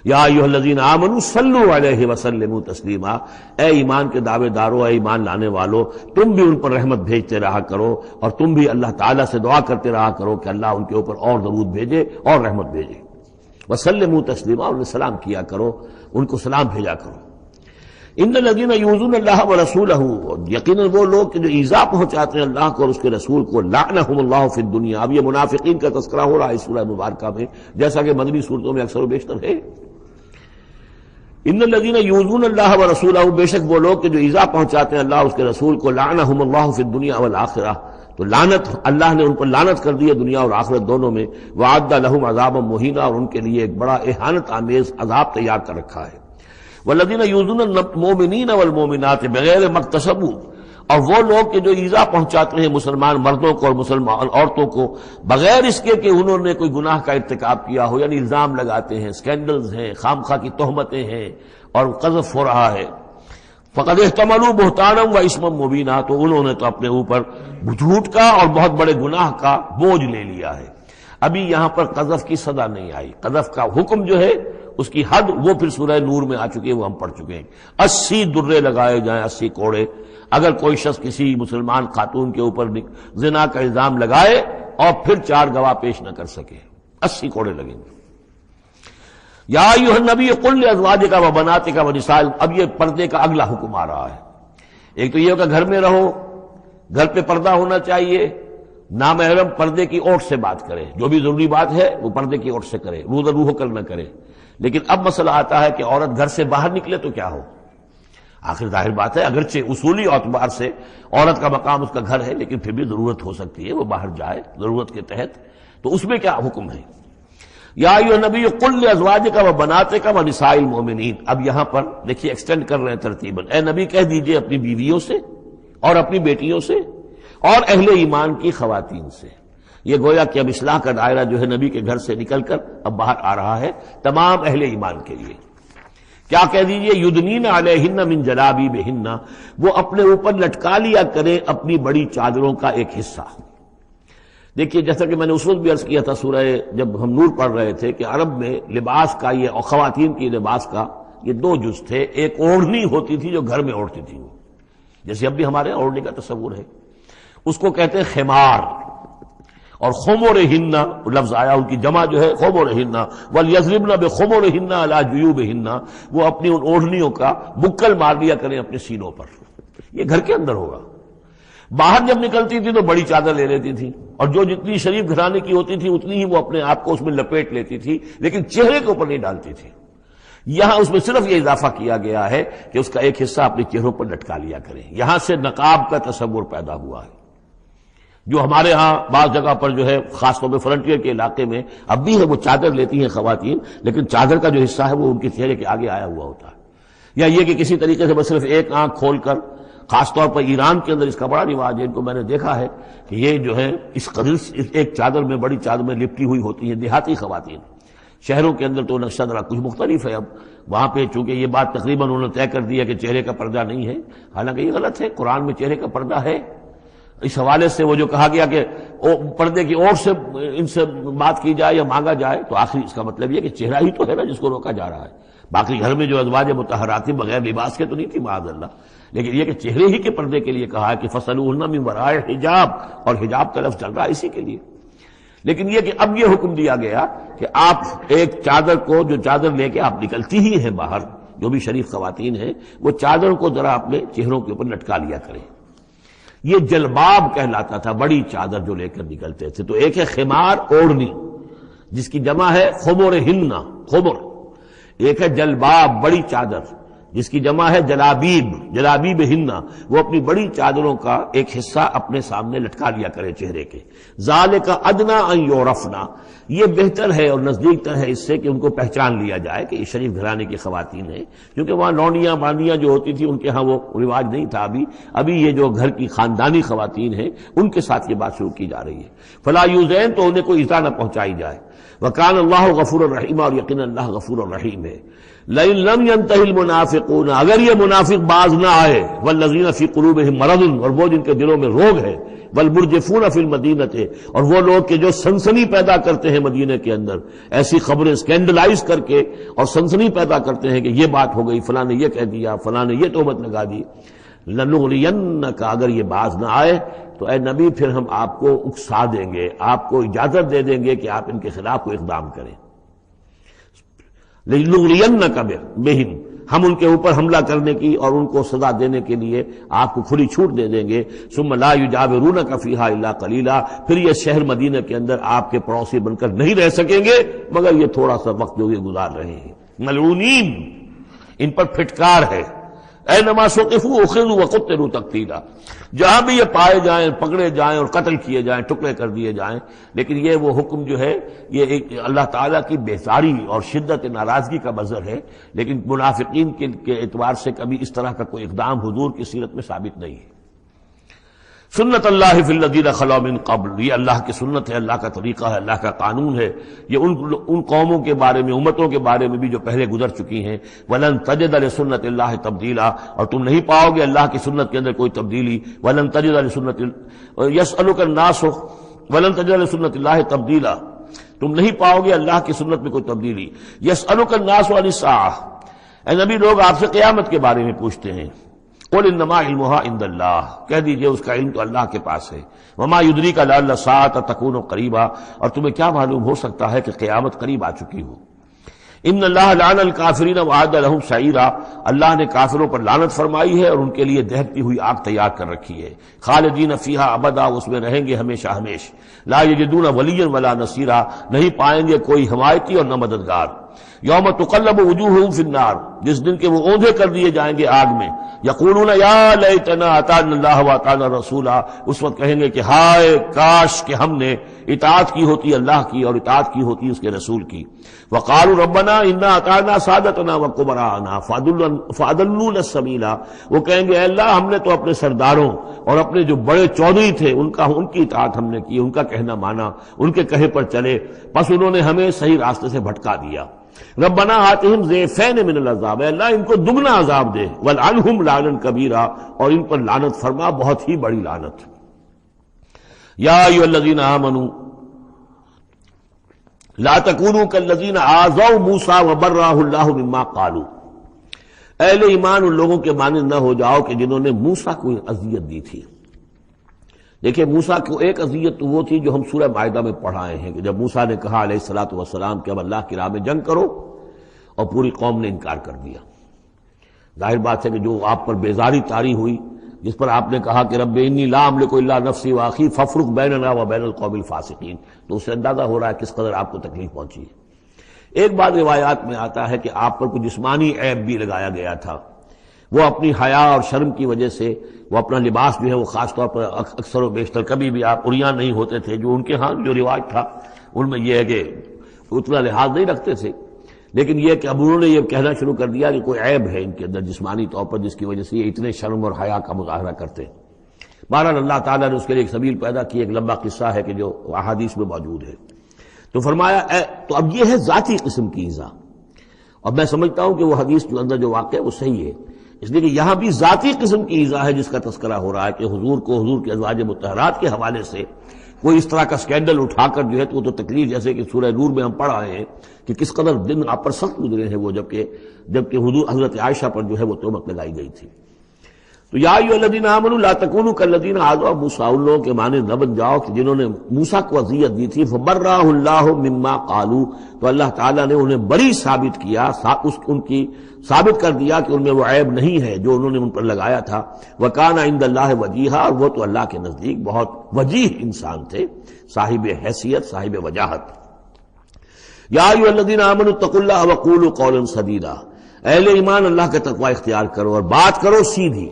یا ایھا الذین آمنوا صلوا علیہ وسلموا تسلیما، اے ایمان کے دعوے دارو، اے ایمان لانے والو، تم بھی ان پر رحمت بھیجتے رہا کرو، اور تم بھی اللہ تعالیٰ سے دعا کرتے رہا کرو کہ اللہ ان کے اوپر اور درود بھیجے اور رحمت بھیجے. وسلموا تسلیما، انہیں سلام کیا کرو، ان کو سلام بھیجا کرو. ان الذین یؤذون اللہ ورسولہ، یقیناً وہ لوگ کہ جو ایذا پہنچاتے ہیں اللہ کو اور اس کے رسول کو، لعنہم اللہ فی الدنیا. اب یہ منافقین کا تذکرہ ہو رہا ہے اس سورہ مبارکہ میں، جیسا کہ مدنی صورتوں میں اکثر و بیشتر ہے. ان الذین یؤذون اللہ ورسولہ، بے شک وہ لوگ کہ جو ایذا پہنچاتے ہیں اللہ اس کے رسول کو، لعنہم اللہ فی الدنیا والآخرہ، تو لعنت اللہ نے ان پر لعنت کر دی ہے دنیا اور آخرت دونوں میں. وعد لہم عذابا مہینا، اور ان کے لیے ایک بڑا اہانت آمیز عذاب تیار کر رکھا ہے. والذین یؤذون المؤمنین والمؤمنات بغیر ما اکتسبوا، اور وہ لوگ کہ جو ایذا پہنچاتے ہیں مسلمان مردوں کو اور مسلمان عورتوں کو بغیر اس کے کہ انہوں نے کوئی گناہ کا ارتکاب کیا ہو، یعنی الزام لگاتے ہیں، سکینڈلز ہیں، خام خواہ کی تہمتیں ہیں اور قذف ہو رہا ہے. فقد احتملوا بہتانا و اسما مبینا، تو انہوں نے تو اپنے اوپر جھوٹ کا اور بہت بڑے گناہ کا بوجھ لے لیا ہے. ابھی یہاں پر قذف کی سزا نہیں آئی، قذف کا حکم جو ہے اس کی حد وہ پھر سورہ نور میں آ چکی ہے، وہ ہم پڑھ چکے ہیں. 80 درے لگائے جائیں، 80 کوڑے. اگر کوئی شخص کسی مسلمان خاتون کے اوپر زنا کا الزام لگائے اور پھر 4 گواہ پیش نہ کر سکے، 80 کوڑے لگیں گے. یا ایھا النبی قل لازواجک وبناتک ونساء، اب یہ پردے کا اگلا حکم آ رہا ہے. ایک تو یہ کہ گھر میں رہو، گھر پہ پردہ ہونا چاہیے، نامحرم پردے کی اوٹ سے بات کرے، جو بھی ضروری بات ہے وہ پردے کی اوٹ سے کرے، روح کر نہ کرے. لیکن اب مسئلہ آتا ہے کہ عورت گھر سے باہر نکلے تو کیا ہو. آخر ظاہر بات ہے اگرچہ اصولی اعتبار سے عورت کا مقام اس کا گھر ہے، لیکن پھر بھی ضرورت ہو سکتی ہے وہ باہر جائے ضرورت کے تحت، تو اس میں کیا حکم ہے. یا ایھا النبی قل لازواجک وبناتک ونساء المؤمنین، اب یہاں پر دیکھیے ایکسٹینڈ کر رہے ہیں ترتیباً. اے نبی کہہ دیجئے اپنی بیویوں سے اور اپنی بیٹیوں سے اور اہل ایمان کی خواتین سے. یہ گویا کہ اب اصلاح کا دائرہ جو ہے نبی کے گھر سے نکل کر اب باہر آ رہا ہے تمام اہل ایمان کے لیے. کیا کہہ دیجئے یدنین علیہن من جلابیبہن، وہ اپنے اوپر لٹکا لیا کریں اپنی بڑی چادروں کا ایک حصہ. دیکھیے جیسا کہ میں نے اس وقت بھی عرض کیا تھا سورہ جب ہم نور پڑھ رہے تھے کہ عرب میں لباس کا یہ اور خواتین کی لباس کا یہ 2 جز تھے. ایک اوڑھنی ہوتی تھی جو گھر میں اوڑھتی تھی، جیسے اب بھی ہمارے اوڑھنی کا تصور ہے، اس کو کہتے ہیں خمار، اور خمرہن لفظ آیا ان کی جمع جو ہے خمرہن، ولیضربن بخمرہن علی جیوبہن، وہ اپنی ان اوڑھنیوں کا بکل مار لیا کریں اپنے سینوں پر. یہ گھر کے اندر ہوگا. باہر جب نکلتی تھی تو بڑی چادر لے لیتی تھی، اور جو جتنی شریف گھرانے کی ہوتی تھی اتنی ہی وہ اپنے آپ کو اس میں لپیٹ لیتی تھی، لیکن چہرے کے اوپر نہیں ڈالتی تھی. یہاں اس میں صرف یہ اضافہ کیا گیا ہے کہ اس کا ایک حصہ اپنے چہروں پر لٹکا لیا کریں. یہاں سے نقاب کا تصور پیدا ہوا ہے، جو ہمارے ہاں بعض جگہ پر جو ہے خاص طور پہ فرنٹیئر کے علاقے میں اب بھی ہے، وہ چادر لیتی ہیں خواتین، لیکن چادر کا جو حصہ ہے وہ ان کے چہرے کے آگے آیا ہوا ہوتا ہے. یا یہ کہ کسی طریقے سے بس صرف ایک آنکھ کھول کر، خاص طور پر ایران کے اندر اس کا بڑا رواج ہے، ان کو میں نے دیکھا ہے کہ یہ جو ہے اس قدر ایک چادر میں، بڑی چادر میں لپٹی ہوئی ہوتی ہیں دیہاتی خواتین. شہروں کے اندر تو نقشہ ذرا کچھ مختلف ہے. اب وہاں پہ چونکہ یہ بات تقریباً انہوں نے طے کر دیا کہ چہرے کا پردہ نہیں ہے، حالانکہ یہ غلط ہے. قرآن میں چہرے کا پردہ ہے. اس حوالے سے وہ جو کہا گیا کہ پردے کی اور سے ان سے بات کی جائے یا مانگا جائے، تو آخری اس کا مطلب یہ کہ چہرہ ہی تو ہے نا جس کو روکا جا رہا ہے. باقی گھر میں جو ازواج مطہرات بغیر لباس کے تو نہیں تھی معاذ اللہ، لیکن یہ کہ چہرے ہی کے پردے کے لیے کہا ہے کہ فَصَلُوهُنَّ مِن وَرَاءِ حجاب، اور حجاب کا لفظ چل رہا ہے اسی کے لیے. لیکن یہ کہ اب یہ حکم دیا گیا کہ آپ ایک چادر کو، جو چادر لے کے آپ نکلتی ہی ہیں باہر، جو بھی شریف خواتین ہیں، وہ چادر کو ذرا اپنے چہروں کے اوپر لٹکا لیا کریں. یہ جلباب کہلاتا تھا، بڑی چادر جو لے کر نکلتے تھے. تو ایک ہے خمار، اوڑھنی، جس کی جمع ہے خمرہن، خمر. ایک ہے جلباب، بڑی چادر، جس کی جمع ہے جلابیب، جلابیب ہن. وہ اپنی بڑی چادروں کا ایک حصہ اپنے سامنے لٹکا لیا کرے چہرے کے. ذالک ادنیٰ ان یعرفنا، یہ بہتر ہے اور نزدیک تر ہے اس سے کہ ان کو پہچان لیا جائے کہ یہ شریف گھرانے کی خواتین ہیں، کیونکہ وہاں لونڈیاں باندیاں جو ہوتی تھی ان کے ہاں وہ رواج نہیں تھا. ابھی یہ جو گھر کی خاندانی خواتین ہیں ان کے ساتھ یہ بات شروع کی جا رہی ہے. فلا یؤذین، تو انہیں کوئی ایذا نہ پہنچائی جائے. وکان اللہ غفور الرحیم، اور یقینا اللہ غفور الرحیم ہے. لئن لم ينتهِ المنافقون، اگر یہ منافق باز نہ آئے، والذین فی قلوبہم مرض، اور وہ جن کے دلوں میں روگ ہے، والمرجفون فی المدینہ، اور وہ لوگ کہ جو سنسنی پیدا کرتے ہیں مدینہ کے اندر، ایسی خبریں اسکینڈلائز کر کے اور سنسنی پیدا کرتے ہیں کہ یہ بات ہو گئی، فلاں نے یہ کہہ دیا، فلاں نے یہ تہمت لگا دی. لنغرینک، اگر یہ باز نہ آئے تو اے نبی پھر ہم آپ کو اکسا دیں گے، آپ کو اجازت دے دیں گے کہ آپ ان کے خلاف کوئی اقدام کریں. لنغرینک بہم، ہم ان کے اوپر حملہ کرنے کی اور ان کو سزا دینے کے لیے آپ کو کھلی چھوٹ دے دیں گے. ثم لا یجاورونک فیہا الا قلیلا، پھر یہ شہر مدینہ کے اندر آپ کے پڑوسی بن کر نہیں رہ سکیں گے مگر یہ تھوڑا سا وقت جو یہ گزار رہے ہیں. ملعونین، ان پر پھٹکار ہے. اینما ثقفوا اخذوا وقتلوا تقتیلا، جہاں بھی یہ پائے جائیں، پکڑے جائیں اور قتل کیے جائیں، ٹکڑے کر دیے جائیں. لیکن یہ وہ حکم جو ہے یہ ایک اللہ تعالیٰ کی بیزاری اور شدت ناراضگی کا مظہر ہے، لیکن منافقین کے اعتبار سے کبھی اس طرح کا کوئی اقدام حضور کی سیرت میں ثابت نہیں ہے. سنت اللہ فی الذین خلوا من قبل، یہ اللہ کی سنت ہے، اللہ کا طریقہ ہے، اللہ کا قانون ہے. یہ ان قوموں کے بارے میں، امتوں کے بارے میں بھی جو پہلے گزر چکی ہیں. ولن تجد لسنت اللہ تبدیلا، اور تم نہیں پاؤ گے اللہ کی سنت کے اندر کوئی تبدیلی. ولن تجد لسنت یسألک الناس، ولن تجد لسنت اللہ تبدیلا، تم نہیں پاؤ گے اللہ کی سنت میں کوئی تبدیلی. یسألک الناس عن الساعہ، اے نبی لوگ آپ سے قیامت کے بارے میں پوچھتے ہیں. قل انما علمها عند اللہ، کہہ دیجئے اس کا علم تو اللہ کے پاس ہے. وما یدریک لعل الساعة تکون قریبا، اور تمہیں کیا معلوم ہو سکتا ہے کہ قیامت قریب آ چکی ہو. ان اللہ لعن الکافرین وأعد لهم سعیرا، اللہ نے کافروں پر لعنت فرمائی ہے اور ان کے لیے دہکتی ہوئی آگ تیار کر رکھی ہے. خالدین فیہا ابدا، اس میں رہیں گے ہمیشہ ہمیش. لا یجدون ولیا ولا نصیرا، نہیں پائیں گے کوئی حمایتی اور نہ مددگار. یوم تقلب وجوہہم فی النار، جس دن کے وہ اوندھے کر دیے جائیں گے آگ میں. یقولون یا لیتنا اطعنا اللہ واطعنا الرسول، اس وقت کہیں گے کہ ہائے کاش کہ ہم نے اطاعت کی ہوتی اللہ کی اور اطاعت کی ہوتی اس کے رسول کی. وقالوا ربنا انا اطعنا سادتنا وکبراءنا فاضلونا السبیل، وہ کہیں گے اے اللہ ہم نے تو اپنے سرداروں اور اپنے جو بڑے چودھری تھے ان کی اطاعت ہم نے کی، ان کا کہنا مانا، ان کے کہے پر چلے، بس انہوں نے ہمیں صحیح راستے سے بھٹکا دیا. ربنا آتہم ضعفین من العذاب، اللہ ان کو دگنا عذاب دے. والعنہم لعنا کبیرا، اور ان پر لعنت فرما بہت ہی بڑی لعنت. یا ایھا الذین آمنوا لا تکونوا کالذین آذوا موسیٰ وبرأہ اللہ مما قالوا، اہل ایمان ان لوگوں کے مانند نہ ہو جاؤ کہ جنہوں نے موسیٰ کو اذیت دی تھی. دیکھیں موسیٰ کو ایک اذیت تو وہ تھی جو ہم سورہ مائدہ میں پڑھائے ہیں کہ جب موسیٰ نے کہا علیہ الصلوۃ والسلام کہ اب اللہ کی راہ میں جنگ کرو، اور پوری قوم نے انکار کر دیا۔ ظاہر بات ہے کہ جو آپ پر بیزاری طاری ہوئی، جس پر آپ نے کہا کہ رب انی لا املک الا نفسی واخی فافرق بیننا وبین القوم الفاسقین، تو اس سے اندازہ ہو رہا ہے کس قدر آپ کو تکلیف پہنچی ہے۔ ایک بات روایات میں آتا ہے کہ آپ پر کوئی جسمانی عیب بھی لگایا گیا تھا، وہ اپنی حیا اور شرم کی وجہ سے وہ اپنا لباس جو ہے وہ خاص طور پر اکثر و بیشتر کبھی بھی آپ عریاں نہیں ہوتے تھے، جو ان کے ہاں جو رواج تھا ان میں یہ ہے کہ اتنا لحاظ نہیں رکھتے تھے، لیکن یہ کہ اب انہوں نے یہ کہنا شروع کر دیا کہ کوئی عیب ہے ان کے اندر جسمانی طور پر جس کی وجہ سے یہ اتنے شرم اور حیا کا مظاہرہ کرتے ہیں۔ بہرحال اللہ تعالیٰ نے اس کے لیے ایک سبیل پیدا کی، ایک لمبا قصہ ہے کہ جو احادیث میں موجود ہے۔ تو فرمایا تو اب یہ ہے ذاتی قسم کی ایذا، اور میں سمجھتا ہوں کہ وہ حدیث جو اندر جو واقع ہے وہ صحیح ہے، اس لیے کہ یہاں بھی ذاتی قسم کی ایذا ہے جس کا تذکرہ ہو رہا ہے کہ حضور کو حضور کے ازواج مطہرات کے حوالے سے کوئی اس طرح کا سکینڈل اٹھا کر جو ہے تو وہ تو تکلیف، جیسے کہ سورہ نور میں ہم پڑھ رہے ہیں کہ کس قدر دن آپ پر سخت گزرے ہیں وہ، جبکہ حضور حضرت عائشہ پر جو ہے وہ تہمت لگائی گئی تھی۔ تو یا ایھا الذین آمنوا لا تکونوا کالذین آذوا موسیٰ، ان لوگوں کے مانند نہ بن جاؤ کہ جنہوں نے موسیٰ کو اذیت دی تھی، فبرأہ اللہ مما قالوا، تو اللہ تعالیٰ نے انہیں بری ثابت کیا، ان کی ثابت کر دیا کہ ان میں وہ عیب نہیں ہے جو انہوں نے ان پر لگایا تھا۔ وکان عند اللہ وجیہا، اور وہ تو اللہ کے نزدیک بہت وجیح انسان تھے، صاحب حیثیت، صاحب وجاہت۔ یا ایھا الذین آمنوا اتقوا اللہ وقولوا قولا سدیدا، اہل ایمان اللہ کا تقوی اختیار کرو اور بات کرو سیدھی،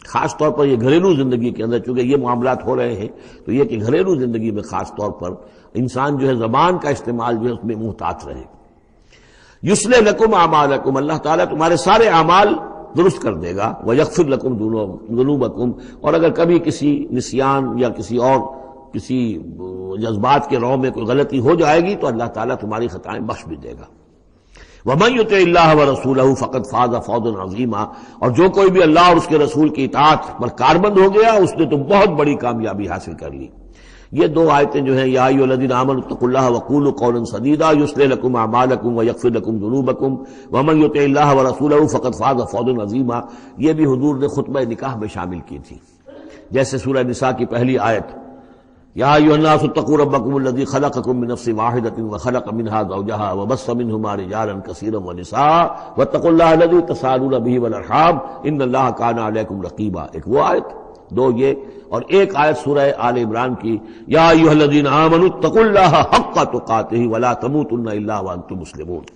خاص طور پر یہ گھریلو زندگی کے اندر چونکہ یہ معاملات ہو رہے ہیں تو یہ کہ گھریلو زندگی میں خاص طور پر انسان جو ہے زبان کا استعمال جو ہے اس میں محتاط رہے۔ یصلح لکم اعمالکم، اللہ تعالیٰ تمہارے سارے اعمال درست کر دے گا، ویغفر لکم ذنوبکم، اور اگر کبھی کسی نسیان یا کسی جذبات کے رو میں کوئی غلطی ہو جائے گی تو اللہ تعالیٰ تمہاری خطائیں بخش بھی دے گا۔ وَمَن يُطِعِ اللَّهَ وَرَسُولَهُ فَقَدْ فَازَ فَوْزًا عَظِيمًا، اور جو کوئی بھی اللہ اور اس کے رسول کی اطاعت پر کاربند ہو گیا اس نے تو بہت بڑی کامیابی حاصل کر لی۔ یہ دو آیتیں جو ہیں، یا ایھا الذین آمنوا اتقوا اللہ وقولوا قولا سدیدا یصلح لکم اعمالکم ویغفر لکم ذنوبکم ومن یطع اللہ ورسولہ فقد فاز فوزا عظیما، یہ بھی حضور نے خطبہ نکاح میں شامل کی تھی، جیسے سورہ نساء کی پہلی آیت، یا ایھا الناس اتقوا ربکم الذی خلقکم من نفس واحدۃ وخلق منها زوجها وبث منهما رجالا کثیرا ونساء واتقوا اللہ الذی تساءلون به والارحام ان اللہ کان علیکم رقیبا، ایک وہ آیت، دو یہ، اور ایک آیت سورہ آل عمران کی، یا ایھا الذین آمنوا اتقوا اللہ حق تقاتہ ولا تموتن الا وانتم مسلمون۔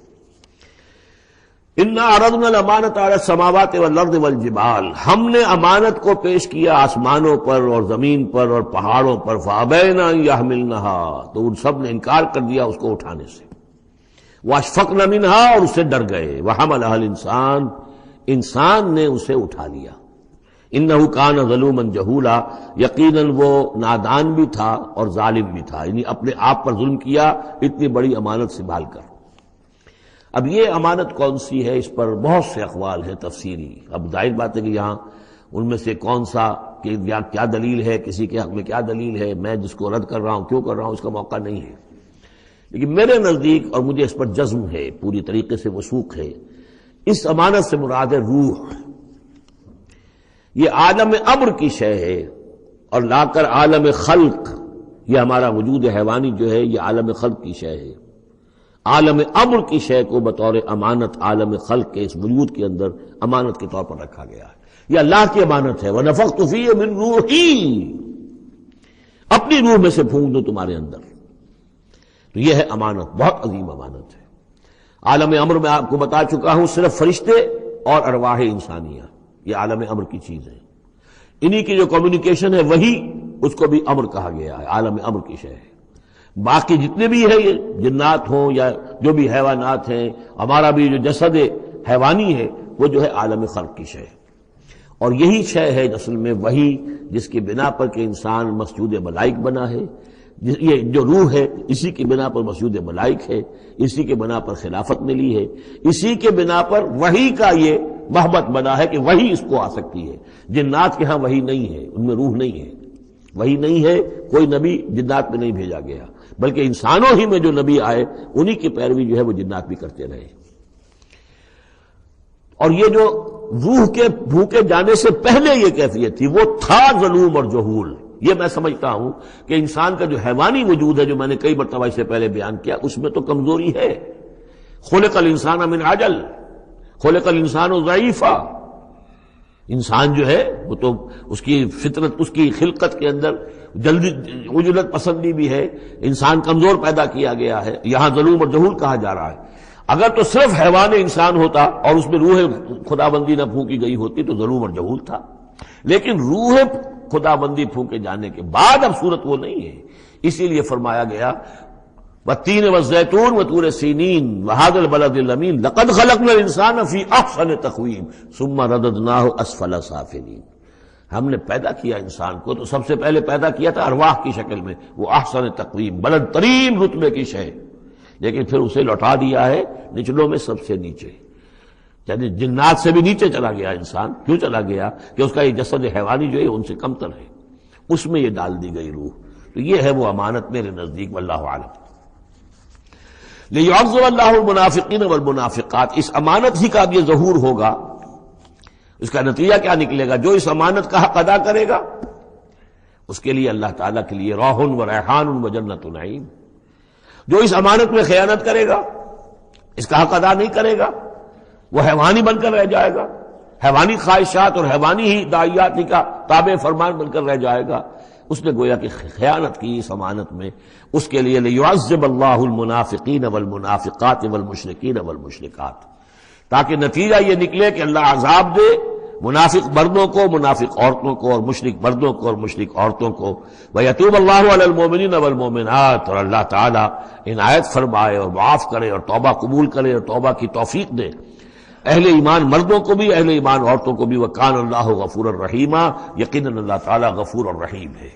انا عرضنا الامانۃ علی السماوات والارض والجبال، ہم نے امانت کو پیش کیا آسمانوں پر اور زمین پر اور پہاڑوں پر، فابین ان یحملنها، تو ان سب نے انکار کر دیا اس کو اٹھانے سے، واشفقن منها، اور اس سے ڈر گئے، وحملها الانسان، انسان نے اسے اٹھا لیا، انه کان ظلوما جہولا، یقیناً وہ نادان بھی تھا اور ظالم بھی تھا، یعنی اپنے آپ پر ظلم کیا اتنی بڑی امانت سنبھال کر۔ اب یہ امانت کون سی ہے، اس پر بہت سے اقوال ہیں تفسیری، اب ظاہر بات ہے کہ یہاں ان میں سے کون سا کہ کیا دلیل ہے، کسی کے حق میں کیا دلیل ہے، میں جس کو رد کر رہا ہوں کیوں کر رہا ہوں اس کا موقع نہیں ہے، لیکن میرے نزدیک اور مجھے اس پر جزم ہے، پوری طریقے سے وثوق ہے، اس امانت سے مراد ہے روح، یہ عالم امر کی شے ہے، اور لا کر عالم خلق، یہ ہمارا وجود حیوانی جو ہے یہ عالم خلق کی شے ہے، عالم امر کی شے کو بطور امانت عالم خلق کے اس وجود کے اندر امانت کے طور پر رکھا گیا ہے، یہ اللہ کی امانت ہے، وَنَفَخْتُ فِيهِ مِن رُوحِي، اپنی روح میں سے پھونک دو تمہارے اندر، تو یہ ہے امانت، بہت عظیم امانت ہے۔ عالم امر میں آپ کو بتا چکا ہوں صرف فرشتے اور ارواح انسانیہ، یہ عالم امر کی چیز ہے، انہی کی جو کمیونیکیشن ہے وہی اس کو بھی امر کہا گیا ہے، عالم امر کی شے ہے۔ باقی جتنے بھی ہے یہ جنات ہوں یا جو بھی حیوانات ہیں، ہمارا بھی جو جسد حیوانی ہے وہ جو ہے عالم خلق کی شے ہے، اور یہی شے ہے اصل میں وہی جس کی بنا پر کہ انسان مسجود ملائک بنا ہے، یہ جو روح ہے اسی کی بنا پر مسجود ملائک ہے، اسی کے بنا پر خلافت ملی ہے، اسی کے بنا پر وحی کا یہ محبت بنا ہے کہ وحی اس کو آ سکتی ہے، جنات کے ہاں وحی نہیں ہے، ان میں روح نہیں ہے، وحی نہیں ہے، کوئی نبی جنات میں نہیں بھیجا گیا، بلکہ انسانوں ہی میں جو نبی آئے انہی کی پیروی جو ہے وہ جنات بھی کرتے رہے۔ اور یہ جو روح کے بھوکے جانے سے پہلے یہ کیفیت تھی وہ تھا ظلوم اور جہول، یہ میں سمجھتا ہوں کہ انسان کا جو حیوانی وجود ہے، جو میں نے کئی مرتبہ اس سے پہلے بیان کیا، اس میں تو کمزوری ہے۔ خلق الانسان من عجل، خلق الانسان ضعیفا، انسان جو ہے وہ تو اس کی فطرت، اس کی خلقت کے اندر جلدی عجلت پسندی بھی ہے، انسان کمزور پیدا کیا گیا ہے، یہاں ظلوم اور جہول کہا جا رہا ہے۔ اگر تو صرف حیوان انسان ہوتا اور اس میں روح خدا بندی نہ پھونکی گئی ہوتی تو ظلوم اور جہول تھا، لیکن روح خدا بندی پھونکے جانے کے بعد اب صورت وہ نہیں ہے، اسی لیے فرمایا گیا والتین والزیتون وطور سینین وہذا البلد الامین لقد خلقنا الانسان فی احسن تقویم ثم رددناہ اسفل سافلین۔ ہم نے پیدا کیا انسان کو تو سب سے پہلے پیدا کیا تھا ارواح کی شکل میں، وہ احسن تقویم بلند ترین رتبے کی شے، لیکن پھر اسے لوٹا دیا ہے نچلوں میں سب سے نیچے، یعنی جنات سے بھی نیچے چلا گیا انسان۔ کیوں چلا گیا؟ کہ اس کا یہ جسد حیوانی جو ہے ان سے کمتر ہے، اس میں یہ ڈال دی گئی روح۔ تو یہ ہے وہ امانت میرے نزدیک، واللہ عالم۔ لِيُعَذِّبَ اللَّهُ الْمُنَافِقِينَ وَالْمُنَافِقَاتِ، اس امانت ہی کا اب یہ ظہور ہوگا۔ اس کا نتیجہ کیا نکلے گا؟ جو اس امانت کا حق ادا کرے گا اس کے لیے اللہ تعالیٰ کے لیے روح و ریحان و جنت نعیم۔ جو اس امانت میں خیانت کرے گا، اس کا حق ادا نہیں کرے گا، وہ حیوانی بن کر رہ جائے گا، حیوانی خواہشات اور حیوانی ہی داعیات کا تابع فرمان بن کر رہ جائے گا۔ اس نے گویا کہ خیانت کی اس امانت میں، اس کے لیے لِيُعَذِّبَ اللَّهُ الْمُنَافِقِينَ وَالْمُنَافِقَاتِ وَالْمُشْرِكِينَ وَالْمُشْرِكَاتِ، تاکہ نتیجہ یہ نکلے کہ اللہ عذاب دے منافق مردوں کو، منافق عورتوں کو، اور مشرک مردوں کو اور مشرک عورتوں کو۔ وَيَتُوبَ اللَّهُ عَلَى الْمُؤْمِنِينَ وَالْمُؤْمِنَاتِ، اور اللہ تعالیٰ عنایت فرمائے اور معاف کرے اور توبہ قبول کرے اور توبہ کی توفیق دے اہل ایمان مردوں کو بھی، اہل ایمان عورتوں کو بھی۔ وَكَانَ اللَّهُ غَفُورًا رَحِيمًا، یقیناً اللہ تعالیٰ غفور اور رحیم ہے۔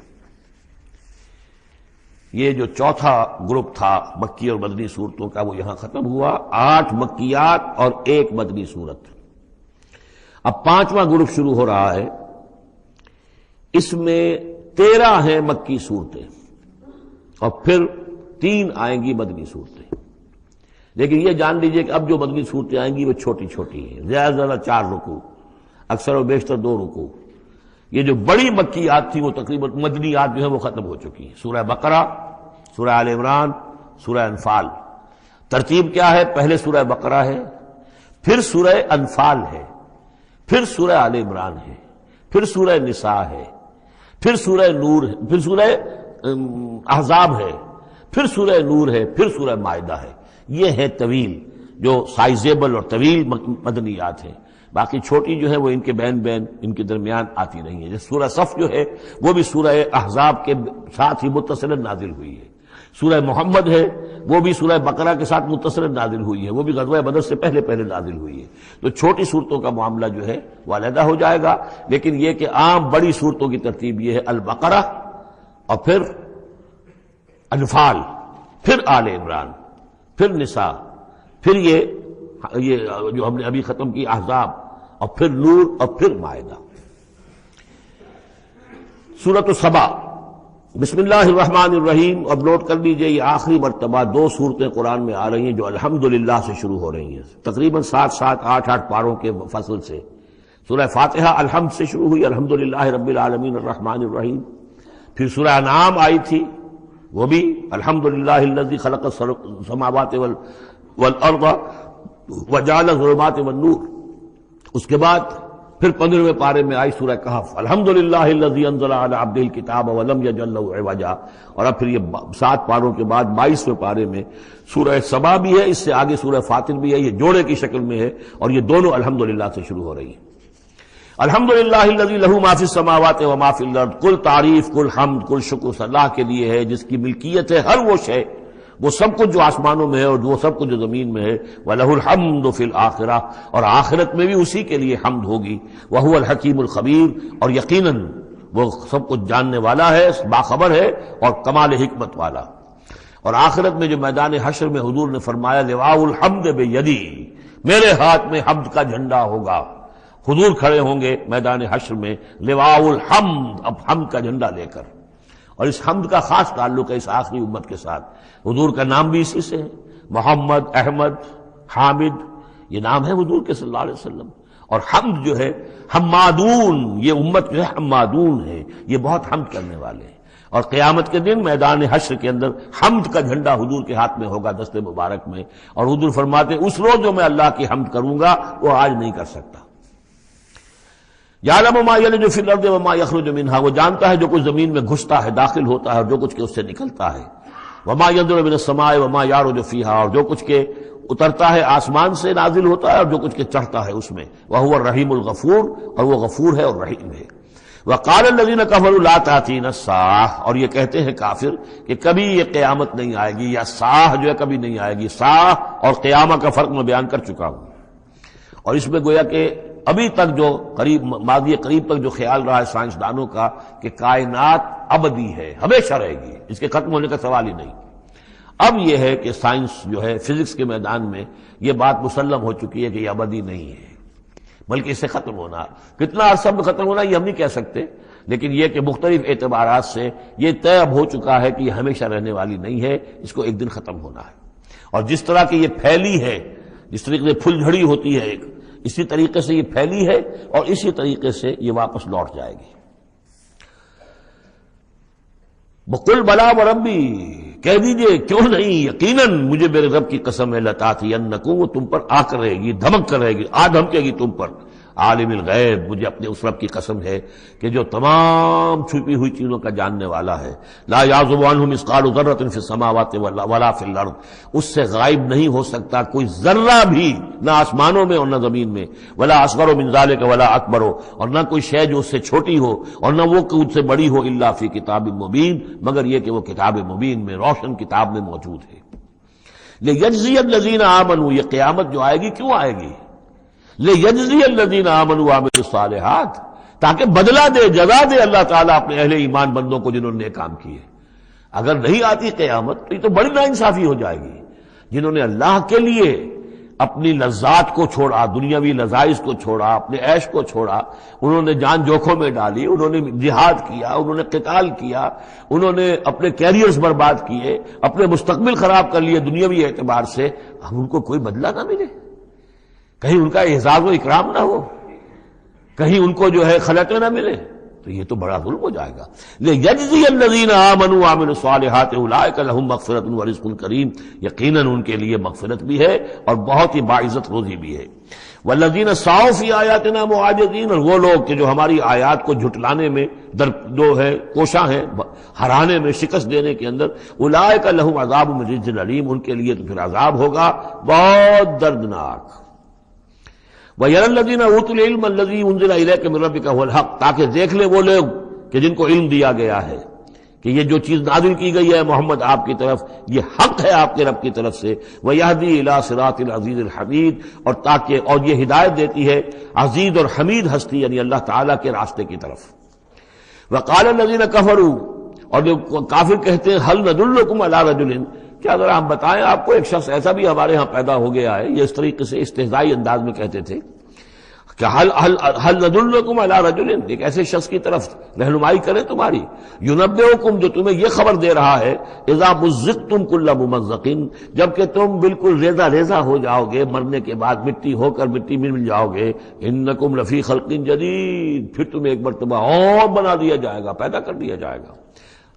یہ جو چوتھا گروپ تھا مکی اور مدنی صورتوں کا وہ یہاں ختم ہوا، 8 مکیات اور 1 مدنی صورت۔ اب 5واں گروپ شروع ہو رہا ہے، اس میں 13 ہیں مکی صورتیں اور پھر 3 آئیں گی مدنی صورتیں، لیکن یہ جان لیجئے کہ اب جو مدنی صورتیں آئیں گی وہ چھوٹی چھوٹی ہیں، زیادہ سے زیادہ 4 رکوع، اکثر و بیشتر 2 رکوع۔ یہ جو بڑی مکیات تھی وہ تقریباً مدنیات جو ہیں وہ ختم ہو چکی ہیں، سورہ بقرہ، سورہ آل عمران، سورہ انفال۔ ترتیب کیا ہے؟ پہلے سورہ بقرہ ہے، پھر سورہ انفال ہے، پھر سورہ آل عمران ہے، پھر سورہ نساء ہے، پھر سورہ نور ہے، پھر سورہ احزاب ہے، پھر سورہ نور ہے، پھر سورہ مائدہ ہے۔ یہ ہے طویل، جو سائزیبل اور طویل مدنیات ہیں۔ باقی چھوٹی جو ہے وہ ان کے بین ان کے درمیان آتی رہی ہیں۔ جیسے سورہ صف جو ہے وہ بھی سورہ احزاب کے ساتھ ہی متصل نازل ہوئی ہے۔ سورہ محمد ہے وہ بھی سورہ بقرہ کے ساتھ متصل نازل ہوئی ہے، وہ بھی غزوہ بدر سے پہلے نازل ہوئی ہے۔ تو چھوٹی صورتوں کا معاملہ جو ہے وہ علیحدہ ہو جائے گا، لیکن یہ کہ عام بڑی صورتوں کی ترتیب یہ ہے البقرہ اور پھر انفال، پھر آل عمران، پھر نساء، پھر یہ جو ہم نے ابھی ختم کی احزاب، اور پھر نور اور پھر مائدہ۔ سورۃ سبا، بسم اللہ الرحمن الرحیم۔ اب نوٹ کر لیجئے یہ آخری مرتبہ 2 صورتیں قرآن میں آ رہی ہیں جو الحمدللہ سے شروع ہو رہی ہیں، تقریباً 7 8 پاروں کے فصل سے۔ سورہ فاتحہ الحمد سے شروع ہوئی، الحمدللہ رب العالمین الرحمن الرحیم۔ پھر سورہ انعام آئی تھی، وہ بھی الحمدللہ الذی خلق السماوات والارض وجعل الظلمات والنور۔ اس کے بعد پھر 15ویں پارے میں آئی سورہ کہف، الحمدللہ الذی انزل علی عبدہ الکتاب ولم یجعل لہ عوجا۔ اور اب پھر یہ 7 پاروں کے بعد 22ویں پارے میں سورہ سبا بھی ہے، اس سے آگے سورہ فاطر بھی ہے، یہ جوڑے کی شکل میں ہے، اور یہ دونوں الحمدللہ سے شروع ہو رہی ہیں۔ الحمدللہ الذی لہ ما فی السماوات و ما فی الارض، کل تعریف، کل حمد، کل شکر اللہ کے لیے ہے جس کی ملکیت ہے ہر وہ شے، وہ سب کچھ جو آسمانوں میں ہے اور وہ سب کچھ جو زمین میں ہے۔ وَلَهُ الْحَمْدُ فِي الْآخِرَةِ، اور آخرت میں بھی اسی کے لیے حمد ہوگی۔ وَهُوَ الْحَكِيمُ الْخَبِيرُ، اور یقیناً وہ سب کچھ جاننے والا ہے، باخبر ہے اور کمال حکمت والا۔ اور آخرت میں جو میدان حشر میں حضور نے فرمایا لِوَاءُ الْحَمْدِ بِيَدِي، میرے ہاتھ میں حمد کا جھنڈا ہوگا۔ حضور کھڑے ہوں گے میدان حشر میں لِوَاءُ الْحَمْدِ، اب حمد کا جھنڈا لے کر۔ اور اس حمد کا خاص تعلق ہے اس آخری امت کے ساتھ۔ حضور کا نام بھی اسی سے ہے، محمد، احمد، حامد، یہ نام ہے حضور کے صلی اللہ علیہ وسلم۔ اور حمد جو ہے حمادون، یہ امت جو ہے حمادون ہے، یہ بہت حمد کرنے والے ہیں، اور قیامت کے دن میدان حشر کے اندر حمد کا جھنڈا حضور کے ہاتھ میں ہوگا، دست مبارک میں، اور حضور فرماتے اس روز جو میں اللہ کی حمد کروں گا وہ آج نہیں کر سکتا۔ یعلم ما یلج فی الارض وما یخرج منہا، وہ جانتا ہے جو کچھ زمین میں گھستا ہے، داخل ہوتا ہے، اور جو کچھ کہ اس سے نکلتا ہے۔ وما ینزل من السماء وما یعرج فیہا، اور جو کچھ کہ اترتا ہے آسمان سے نازل ہوتا ہے، اور جو کچھ کہ چڑھتا ہے اس میں۔ وہو الرحیم الغفور، اور وہ غفور ہے اور رحیم ہے۔ وقال الذین کفروا لا تأتینا الساعۃ، اور یہ کہتے ہیں کافر کہ کبھی یہ قیامت نہیں آئے گی، یا ساعہ جو ہے کبھی نہیں آئے گی۔ ساعہ اور قیامہ کا فرق میں بیان کر چکا ہوں، اور اس میں گویا کہ ابھی تک جو ماضی قریب تک جو خیال رہا ہے سائنسدانوں کا کہ کائنات ابدی ہے، ہمیشہ رہے گی، اس کے ختم ہونے کا سوال ہی نہیں۔ اب یہ ہے کہ سائنس جو ہے فزکس کے میدان میں یہ بات مسلم ہو چکی ہے کہ یہ ابدی نہیں ہے، بلکہ اس سے ختم ہونا، کتنا عرصہ میں ختم ہونا یہ ہم نہیں کہہ سکتے، لیکن یہ کہ مختلف اعتبارات سے یہ طے اب ہو چکا ہے کہ یہ ہمیشہ رہنے والی نہیں ہے، اس کو ایک دن ختم ہونا ہے۔ اور جس طرح کہ یہ پھیلی ہے، جس طریقے سے پھل جھڑی ہوتی ہے ایک، اسی طریقے سے یہ پھیلی ہے، اور اسی طریقے سے یہ واپس لوٹ جائے گی۔ بقل بلا وربی، کہہ دیجئے کیوں نہیں، یقیناً مجھے میرے رب کی قسم ہے، لتاتینکم، وہ تم پر آ کر رہے گی، دھمک کر رہے گی، دھمکے گی تم پر۔ عالم الغیب، مجھے اپنے اس رب کی قسم ہے کہ جو تمام چھپی ہوئی چیزوں کا جاننے والا ہے۔ لا یعزب عنہ مثقال ذرۃ فی السماوات ولا فی الارض، اس سے غائب نہیں ہو سکتا کوئی ذرہ بھی، نہ آسمانوں میں اور نہ زمین میں۔ ولا اصغر من ذلک ولا اکبر، اور نہ کوئی شے جو اس سے چھوٹی ہو اور نہ وہ کہ اس سے بڑی ہو، الا فی کتاب مبین، مگر یہ کہ وہ کتاب مبین میں، روشن کتاب میں موجود ہے۔ لیجزی الذین آمنوا، یہ قیامت جو آئے گی کیوں آئے گی؟ لیجزی الذین آمنوا وعملوا الصالحات، تاکہ بدلہ دے، جزا دے اللہ تعالیٰ اپنے اہل ایمان بندوں کو جنہوں نے نیک کام کیے۔ اگر نہیں آتی قیامت تو یہ تو بڑی ناانصافی ہو جائے گی۔ جنہوں نے اللہ کے لیے اپنی لذات کو چھوڑا، دنیاوی لذائذ کو چھوڑا، اپنے عیش کو چھوڑا، انہوں نے جان جوکھوں میں ڈالی، انہوں نے جہاد کیا، انہوں نے قتال کیا، انہوں نے اپنے کیریئرز برباد کیے، اپنے مستقبل خراب کر لیے دنیاوی اعتبار سے، اب ان کو کوئی بدلہ نہ ملے، کہیں ان کا اعزاز و اکرام نہ ہو، کہیں ان کو جو ہے خلعتیں نہ ملے، تو یہ تو بڑا ظلم ہو جائے گا۔ لیجزی الذین آمنوا وعملوا الصالحات اولئک لہم مغفرۃ ورزق کریم، یقیناً ان کے لیے مغفرت بھی ہے اور بہت ہی باعزت روزی بھی ہے۔ والذین سعوا فی آیاتنا معاجزین، اور وہ لوگ کہ جو ہماری آیات کو جھٹلانے میں کوشاں ہیں، ہرانے میں، شکست دینے کے اندر، اولئک لہم عذاب من رجز علیم، ان کے لیے تو پھر عذاب ہوگا بہت دردناک۔ وَيَرَى الَّذِينَ أُوتُوا الْعِلْمَ الَّذِي أُنزِلَ إِلَيْكَ مِن رَّبِّكَ هُوَ الْحَقُّ، تاکہ دیکھ لیں وہ لوگ کہ جن کو علم دیا گیا ہے کہ یہ جو چیز نازل کی گئی ہے محمد آپ کی طرف، یہ حق ہے آپ کے رب کی طرف سے۔ وَيَهْدِي إِلَى صِرَاطِ الْعَزِيزِ الْحَمِيدِ، اور یہ ہدایت دیتی ہے عزیز اور حمید ہستی یعنی اللہ تعالیٰ کے راستے کی طرف۔ وَقَالَ الَّذِينَ كَفَرُوا، اور جو کافر کہتے ہیں هَلْ نَدُلُّكُمْ عَلَىٰ رَجُلٍ، کیا ذرا ہم بتائیں آپ کو ایک شخص ایسا بھی ہمارے ہاں پیدا ہو گیا ہے، یہ اس طریقے سے استہزائی انداز میں کہتے تھے کہ هل ندلکم علی رجل، ایک ایسے شخص کی طرف رہنمائی کریں تمہاری، ینبئکم، جو تمہیں یہ خبر دے رہا ہے، اذا مزقتم کل ممزق، جبکہ تم بالکل ریزہ ریزہ ہو جاؤ گے، مرنے کے بعد مٹی ہو کر مٹی میں مل جاؤ گے، انکم لفی خلق جدید، پھر تمہیں ایک مرتبہ اور بنا دیا جائے گا، پیدا کر دیا جائے گا۔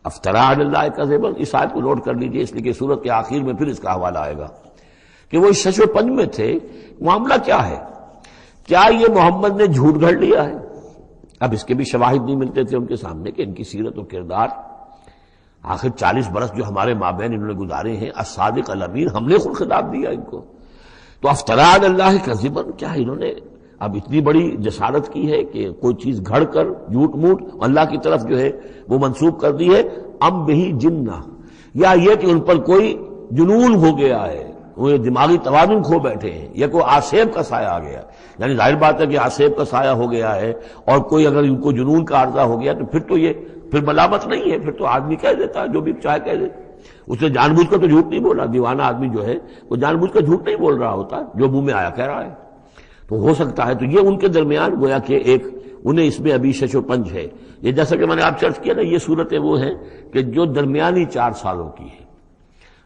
افترا علی اللہ کذبا، اس آیت کو نوٹ کر لیجئے، اس لیے کہ سورت کے آخر میں پھر اس کا حوالہ آئے گا کہ وہ شش و پنج میں تھے۔ معاملہ کیا ہے؟ کیا یہ محمد نے جھوٹ گھڑ لیا ہے؟ اب اس کے بھی شواہد نہیں ملتے تھے ان کے سامنے کہ ان کی سیرت و کردار، آخر 40 برس جو ہمارے مابین انہوں نے گزارے ہیں، الصادق الامین، ہم نے خود خطاب دیا ان کو۔ تو افترا علی اللہ کذبا، کیا انہوں نے اب اتنی بڑی جسارت کی ہے کہ کوئی چیز گھڑ کر جھوٹ موٹ اللہ کی طرف جو ہے وہ منسوب کر دی ہے؟ ام بہی جنہ، یا یہ کہ ان پر کوئی جنون ہو گیا ہے، وہ دماغی توازن کھو بیٹھے ہیں، یا کوئی آسیب کا سایہ آ گیا، یعنی ظاہر بات ہے کہ آسیب کا سایہ ہو گیا ہے، اور کوئی اگر ان کو جنون کا عارضہ ہو گیا تو پھر تو یہ پھر ملامت نہیں ہے، پھر تو آدمی کہہ دیتا ہے جو بھی چاہے کہہ دے، اس نے جان بوجھ کر تو جھوٹ نہیں بولا، دیوانہ آدمی جو ہے وہ جان بوجھ کر جھوٹ نہیں بول رہا ہوتا، جو منہ میں آیا کہہ رہا ہے۔ تو ہو سکتا ہے تو یہ ان کے درمیان گویا کہ ایک انہیں اس میں ابھی شش و پنج ہے۔ یہ جیسا کہ میں نے آپ چرچ کیا نا، یہ صورتیں وہ ہیں کہ جو درمیانی 4 سالوں کی ہیں،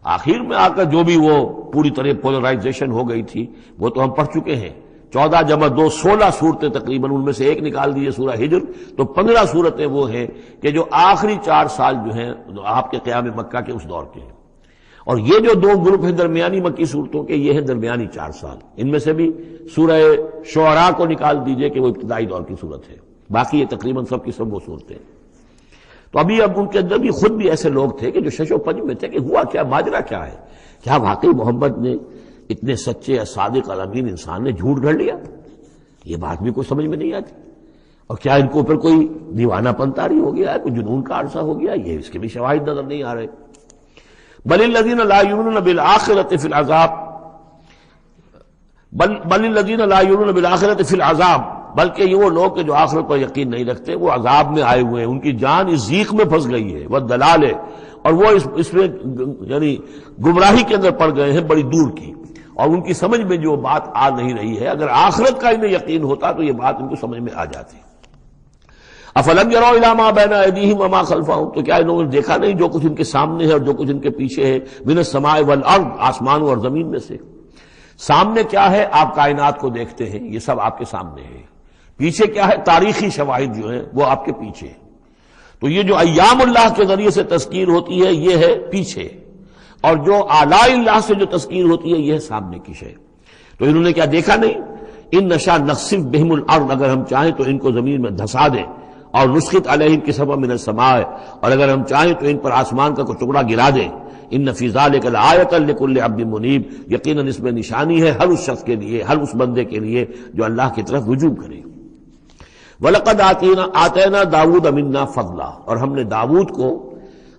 آخر میں آ کر جو بھی وہ پوری طرح پولرائزیشن ہو گئی تھی وہ تو ہم پڑھ چکے ہیں 14 جمع 2 16 صورتیں تقریباً، ان میں سے ایک نکال دیجیے سورہ ہجر تو 15 صورتیں وہ ہیں کہ جو آخری 4 سال جو ہیں آپ کے قیام مکہ کے اس دور کے ہیں، اور یہ جو 2 گروپ ہیں درمیانی مکی صورتوں کے، یہ ہیں درمیانی 4 سال۔ ان میں سے بھی سورہ شعراء کو نکال دیجئے کہ وہ ابتدائی دور کی صورت ہے، باقی یہ تقریباً سب کی سب وہ صورتیں۔ تو اب ان کے اندر بھی خود بھی ایسے لوگ تھے کہ جو شش و پنج میں تھے کہ ہوا کیا، ماجرا کیا ہے، کیا واقعی محمد نے اتنے سچے صادق الامین انسان نے جھوٹ گھڑ لیا؟ یہ بات بھی کوئی سمجھ میں نہیں آتی، اور کیا ان کو اوپر کوئی دیوانہ پن طاری ہو گیا ہے، کوئی جنون کا عرصہ ہو گیا، یہ اس کے بھی شواہد نظر نہیں آ رہے۔ بل الذین لا یؤمنون بالآخرۃ فی العذاب بل الذین لا یؤمنون بالآخرۃ فی العذاب، بلکہ یہ وہ لوگ کہ جو آخرت پر یقین نہیں رکھتے وہ عذاب میں آئے ہوئے ہیں، ان کی جان اس ضیق میں پھنس گئی ہے، وہ دلال ہے، اور وہ اس میں یعنی گمراہی کے اندر پڑ گئے ہیں بڑی دور کی، اور ان کی سمجھ میں جو بات آ نہیں رہی ہے، اگر آخرت کا انہیں یقین ہوتا تو یہ بات ان کو سمجھ میں آ جاتی۔ افلم یروا الی ما بین ایدیہم وما خلفہم، تو کیا انہوں نے دیکھا نہیں جو کچھ ان کے سامنے ہے اور جو کچھ ان کے پیچھے ہے، من السماء والارض، آسمانوں اور زمین میں سے۔ سامنے کیا ہے؟ آپ کائنات کو دیکھتے ہیں، یہ سب آپ کے سامنے ہے۔ پیچھے کیا ہے؟ تاریخی شواہد جو ہیں وہ آپ کے پیچھے ہیں۔ تو یہ جو ایام اللہ کے ذریعے سے تذکیر ہوتی ہے یہ ہے پیچھے، اور جو آلاء اللہ سے جو تذکیر ہوتی ہے یہ ہے سامنے کی شے۔ تو انہوں نے کیا دیکھا نہیں؟ ان نشاء نخسف بہم الارض، اگر ہم چاہیں تو ان کو زمین میں دھسا دیں، اور نسقط علیہم کسفا من السماء، اور اگر ہم چاہیں تو ان پر آسمان کا کوئی ٹکڑا گرا دیں۔ ان فی ذلک لآیۃ لکل عبد منیب، یقیناً اس میں نشانی ہے ہر اس شخص کے لیے، ہر اس بندے کے لیے جو اللہ کی طرف رجوع کرے۔ وَلَقَدْ آتَيْنَا دَاوُودَ مِنَّا فَضْلًا، اور ہم نے داؤد کو،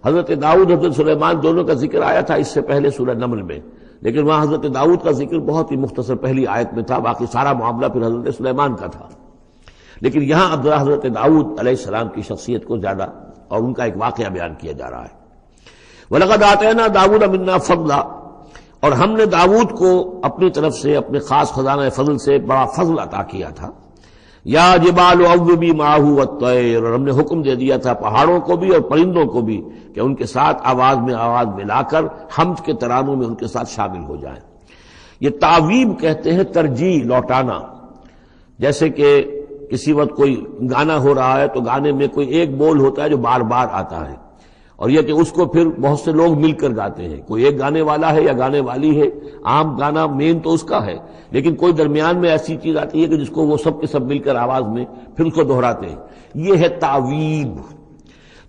حضرت داؤد حضرت سلیمان دونوں کا ذکر آیا تھا اس سے پہلے سورہ نمل میں، لیکن وہاں حضرت داؤد کا ذکر بہت ہی مختصر پہلی آیت میں تھا، باقی سارا معاملہ پھر حضرت سلیمان کا تھا۔ لیکن یہاں اب ذرا حضرت داؤد علیہ السلام کی شخصیت کو زیادہ اور ان کا ایک واقعہ بیان کیا جا رہا ہے۔ وَلَقَدْ آتَيْنَا دَاوُودَ مِنَّا فَضْلًا، اور ہم نے داؤد کو اپنی طرف سے اپنے خاص خزانہ فضل سے بڑا فضل عطا کیا تھا۔ یا جبال اوبی معہ والطیر، اور ہم نے حکم دے دیا تھا پہاڑوں کو بھی اور پرندوں کو بھی کہ ان کے ساتھ آواز میں آواز ملا کر حمد کے ترانوں میں ان کے ساتھ شامل ہو جائیں۔ یہ تعویب کہتے ہیں ترجیح، لوٹانا۔ جیسے کہ کسی وقت کوئی گانا ہو رہا ہے تو گانے میں کوئی ایک بول ہوتا ہے جو بار بار آتا ہے، اور یہ کہ اس کو پھر بہت سے لوگ مل کر گاتے ہیں، کوئی ایک گانے والا ہے یا گانے والی ہے، عام گانا مین تو اس کا ہے، لیکن کوئی درمیان میں ایسی چیز آتی ہے کہ جس کو وہ سب کے سب مل کر آواز میں پھر اس کو دہراتے ہیں، یہ ہے تعویب۔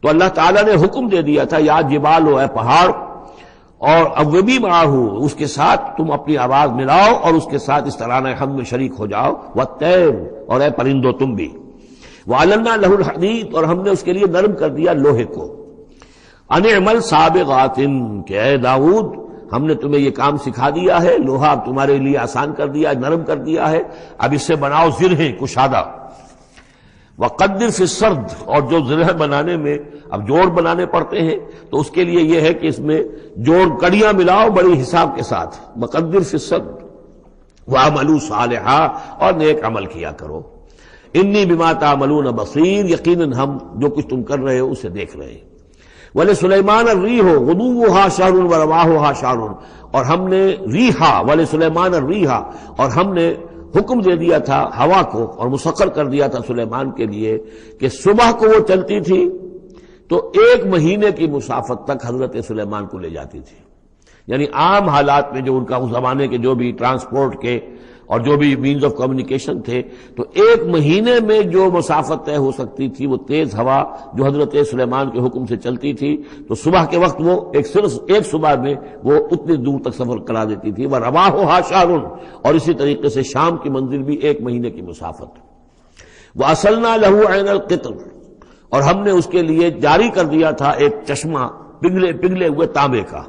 تو اللہ تعالیٰ نے حکم دے دیا تھا یا جبال ہو، اے پہاڑ، اور اوبی معہ، اس کے ساتھ تم اپنی آواز ملاؤ اور اس کے ساتھ اس ترانہ حمد میں شریک ہو جاؤ، والطیر، اور اے پرندو تم بھی، وَعَلَنَّا لَهُ الْحَدِيدَ، اور ہم نے اس کے لیے نرم کر دیا لوہے کو، ان اعمل سابغات، کہ اے داؤد ہم نے تمہیں یہ کام سکھا دیا ہے، لوہا اب تمہارے لیے آسان کر دیا، نرم کر دیا ہے، اب اس سے بناؤ زرہیں کشادہ، وقدر فی السرد، اور جو زرہ بنانے میں اب جوڑ بنانے پڑتے ہیں تو اس کے لیے یہ ہے کہ اس میں جوڑ کڑیاں ملاؤ بڑی حساب کے ساتھ، وقدر فی السرد وَعَمَلُوا صَالِحًا، اور نیک عمل کیا کرو، انی بما تعملون بصیر، یقیناً ہم جو کچھ تم کر رہے ہو اسے دیکھ رہے ہیں۔ وَلِسُلَيْمَانَ الرِّيحُ غُدُوُّهَا شَهْرٌ وَرَوَاحُهَا شَهْرٌ، اور ہم نے ریحا، وَلِسُلَيْمَانَ الرِّيحَ، اور ہم نے حکم دے دیا تھا ہوا کو اور مسخر کر دیا تھا سلیمان کے لیے کہ صبح کو وہ چلتی تھی تو 1 مہینے کی مسافت تک حضرت سلیمان کو لے جاتی تھی، یعنی عام حالات میں جو ان کا اس زمانے کے جو بھی ٹرانسپورٹ کے اور جو بھی مینز آف کمیونیکیشن تھے تو 1 مہینے میں جو مسافت طے ہو سکتی تھی وہ تیز ہوا جو حضرت سلیمان کے حکم سے چلتی تھی تو صبح کے وقت وہ صرف ایک صبح میں وہ اتنی دور تک سفر کرا دیتی تھی، وَرَوَاحُهَا شَهْرٌ، اور اسی طریقے سے شام کی منزل بھی 1 مہینے کی مسافت۔ وَأَصَلْنَا لَهُ عَيْنَ الْقِطْرِ، اور ہم نے اس کے لیے جاری کر دیا تھا ایک چشمہ پگھلے ہوئے تانبے کا،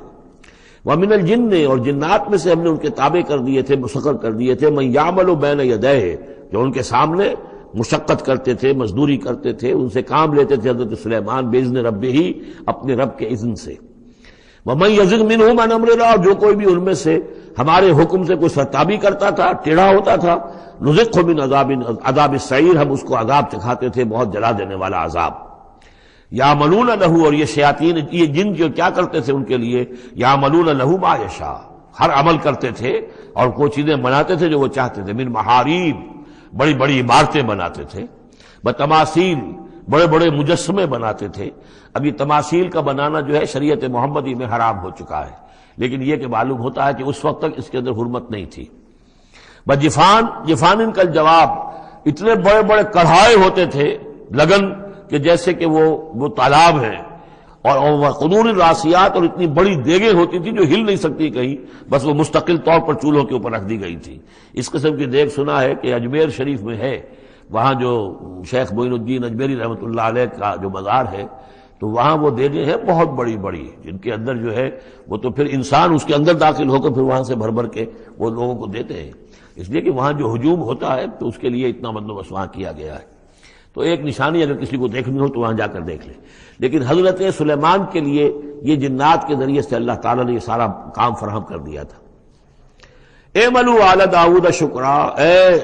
وَمِنَ الْجِنِّ، اور جنات میں سے ہم نے ان کے تابع کر دیے تھے، مسخر کر دیے تھے، مَن يَعْمَلُ بَيْنَ يَدَيْهِ، جو ان کے سامنے مشقت کرتے تھے، مزدوری کرتے تھے، ان سے کام لیتے تھے حضرت سلیمان بِإِذْنِ رَبِّهِ، اپنے رب کے اذن سے، وَمَن يَزِغْ مِنْهُمْ عَنْ أَمْرِنَا، اور جو کوئی بھی ان میں سے ہمارے حکم سے کوئی سرتابی کرتا تھا، ٹیڑھا ہوتا تھا، نُذِقْهُ مِنْ عَذَابِ السَّعِيرِ، ہم اس کو عذاب چکھاتے تھے، بہت جلا دینے والا عذاب۔ یعملون لہ، اور یہ شیاطین، یہ جن جو کیا کرتے تھے ان کے لیے، یعملون لہ ما یشاء، ہر عمل کرتے تھے اور کوئی چیزیں بناتے تھے جو وہ چاہتے تھے، من محاریب، بڑی بڑی عمارتیں بناتے تھے، بتماثیل، بڑے بڑے مجسمے بناتے تھے۔ اب یہ تماثیل کا بنانا جو ہے شریعت محمدی میں حرام ہو چکا ہے، لیکن یہ کہ معلوم ہوتا ہے کہ اس وقت تک اس کے اندر حرمت نہیں تھی۔ بجفان، جفان کا جواب، اتنے بڑے بڑے کڑھائے ہوتے تھے لگن کہ جیسے کہ وہ تالاب ہیں، اور قدور الراسیات، اور اتنی بڑی دیگیں ہوتی تھی جو ہل نہیں سکتی کہیں، بس وہ مستقل طور پر چولہوں کے اوپر رکھ دی گئی تھی۔ اس قسم کی دیگ سنا ہے کہ اجمیر شریف میں ہے، وہاں جو شیخ معین الدین اجمیری رحمۃ اللہ علیہ کا جو مزار ہے، تو وہاں وہ دیگیں ہیں بہت بڑی بڑی، جن کے اندر جو ہے وہ تو پھر انسان اس کے اندر داخل ہو کر پھر وہاں سے بھر بھر کے وہ لوگوں کو دیتے ہیں، اس لیے کہ وہاں جو ہجوم ہوتا ہے تو اس کے لیے اتنا بندوبست وہاں کیا گیا ہے۔ تو ایک نشانی اگر کسی کو دیکھنی ہو تو وہاں جا کر دیکھ لے۔ لیکن حضرت سلیمان کے لیے یہ جنات کے ذریعے سے اللہ تعالیٰ نے یہ سارا کام فراہم کر دیا تھا۔ اعملوا آل داؤد شکرا، اے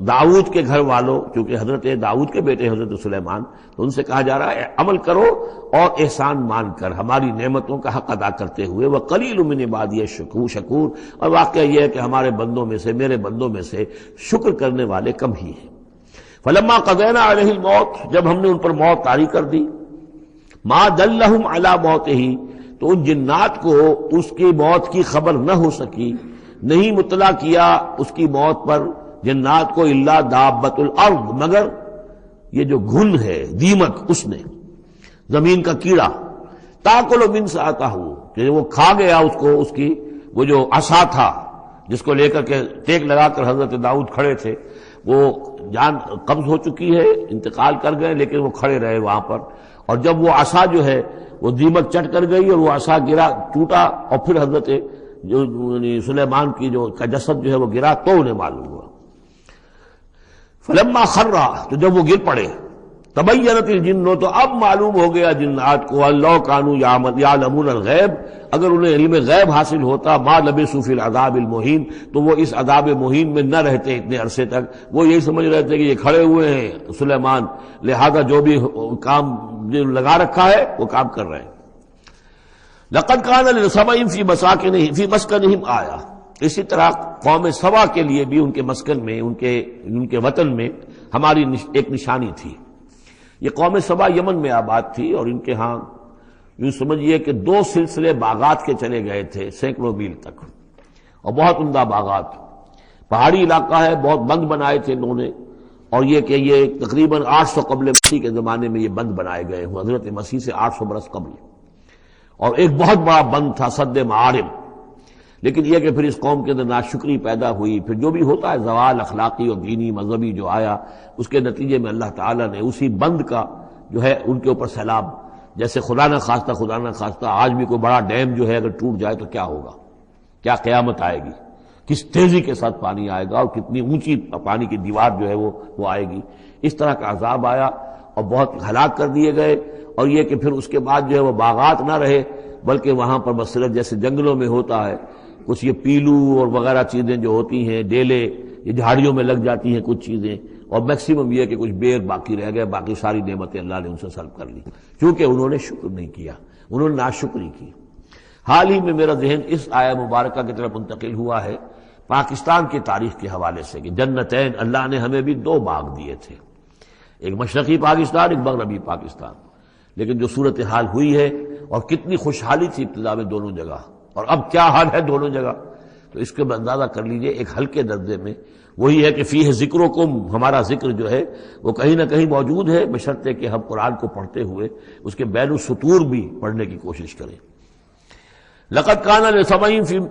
داؤد کے گھر والوں، چونکہ حضرت داؤد کے بیٹے حضرت سلیمان، تو ان سے کہا جا رہا ہے عمل کرو اور احسان مان کر ہماری نعمتوں کا حق ادا کرتے ہوئے، وقلیل من عبادی الشکور، اور واقعہ یہ ہے کہ ہمارے بندوں میں سے، میرے بندوں میں سے شکر کرنے والے کم ہی ہیں۔ فلما قضینا علیہ الموت، جب ہم نے ان پر موت طاری کر دی، ما دلہم علی موتہ، تو ان جنات کو اس کی موت کی خبر نہ ہو سکی، نہیں مطلع کیا اس کی موت پر جنات کو، الا دابۃ الارض، مگر یہ جو گھن ہے دیمک، اس نے، زمین کا کیڑا، تاکل من سأتہ، کہ وہ کھا گیا اس کو، اس کی وہ جو عصا تھا جس کو لے کر کے ٹیک لگا کر حضرت داؤد کھڑے تھے، وہ جان قبض ہو چکی ہے، انتقال کر گئے، لیکن وہ کھڑے رہے وہاں پر، اور جب وہ عصا جو ہے وہ دیمک چٹ کر گئی اور وہ عصا گرا، ٹوٹا، اور پھر حضرت جو سلیمان کی جو کا جسد جو ہے وہ گرا، تو انہیں معلوم ہوا۔ فلما خرّا، تو جب وہ گر پڑے، تبینت الجن، تو اب معلوم ہو گیا جنات کو، اللہ کانوا یعلمون الغیب، اگر انہیں علم غیب حاصل ہوتا، ما لبثوا فی العذاب المہین، تو وہ اس عذاب مہین میں نہ رہتے اتنے عرصے تک۔ وہ یہی سمجھ رہے تھے کہ یہ کھڑے ہوئے ہیں سلیمان، لہذا جو بھی کام جو لگا رکھا ہے وہ کام کر رہے ہیں۔ لقد کان لسبأ فی مسکنہم آیہ، اسی طرح قوم سبا کے لیے بھی ان کے مسکن میں، ان کے وطن میں ہماری ایک نشانی تھی۔ یہ قوم سبا یمن میں آباد تھی، اور ان کے ہاں یوں سمجھیے کہ 2 سلسلے باغات کے چلے گئے تھے سینکڑوں میل تک، اور بہت عمدہ باغات، پہاڑی علاقہ ہے، بہت بند بنائے تھے انہوں نے، اور یہ کہ یہ تقریباً 800 قبل مسیح کے زمانے میں یہ بند بنائے گئے ہوں، حضرت مسیح سے 800 برس قبل، اور ایک بہت بڑا بند تھا سد معارم۔ لیکن یہ کہ پھر اس قوم کے اندر ناشکری پیدا ہوئی، پھر جو بھی ہوتا ہے زوال اخلاقی اور دینی مذہبی جو آیا، اس کے نتیجے میں اللہ تعالیٰ نے اسی بند کا جو ہے ان کے اوپر سیلاب، جیسے خدا نہ خواستہ آج بھی کوئی بڑا ڈیم جو ہے اگر ٹوٹ جائے تو کیا ہوگا، کیا قیامت آئے گی، کس تیزی کے ساتھ پانی آئے گا، اور کتنی اونچی پانی کی دیوار جو ہے وہ آئے گی، اس طرح کا عذاب آیا اور بہت ہلاک کر دیے گئے۔ اور یہ کہ پھر اس کے بعد جو ہے وہ باغات نہ رہے، بلکہ وہاں پر بصرت جیسے جنگلوں میں ہوتا ہے کچھ یہ پیلو اور وغیرہ چیزیں جو ہوتی ہیں، ڈیلے، یہ جھاڑیوں میں لگ جاتی ہیں کچھ چیزیں، اور میکسیمم یہ کہ کچھ بیر باقی رہ گئے، باقی ساری نعمتیں اللہ نے ان سے سلب کر لی، کیونکہ انہوں نے شکر نہیں کیا، انہوں نے ناشکری کی۔ حال ہی میں میرا ذہن اس آیہ مبارکہ کی طرف منتقل ہوا ہے پاکستان کی تاریخ کے حوالے سے، کہ جنتین، اللہ نے ہمیں بھی 2 باغ دیے تھے، ایک مشرقی پاکستان، ایک مغربی پاکستان، لیکن جو صورتحال ہوئی ہے، اور کتنی خوشحالی تھی ابتدا میں دونوں جگہ، اور اب کیا حال ہے دونوں جگہ، تو اس کے اندازہ کر لیجئے ایک ہلکے درجے میں وہی ہے کہ فیہ ذکرکم، ہمارا ذکر جو ہے وہ کہیں نہ کہیں موجود ہے، بشرطے کہ ہم قرآن کو پڑھتے ہوئے اس کے بین السطور بھی پڑھنے کی کوشش کریں۔ لقد کان لسبأ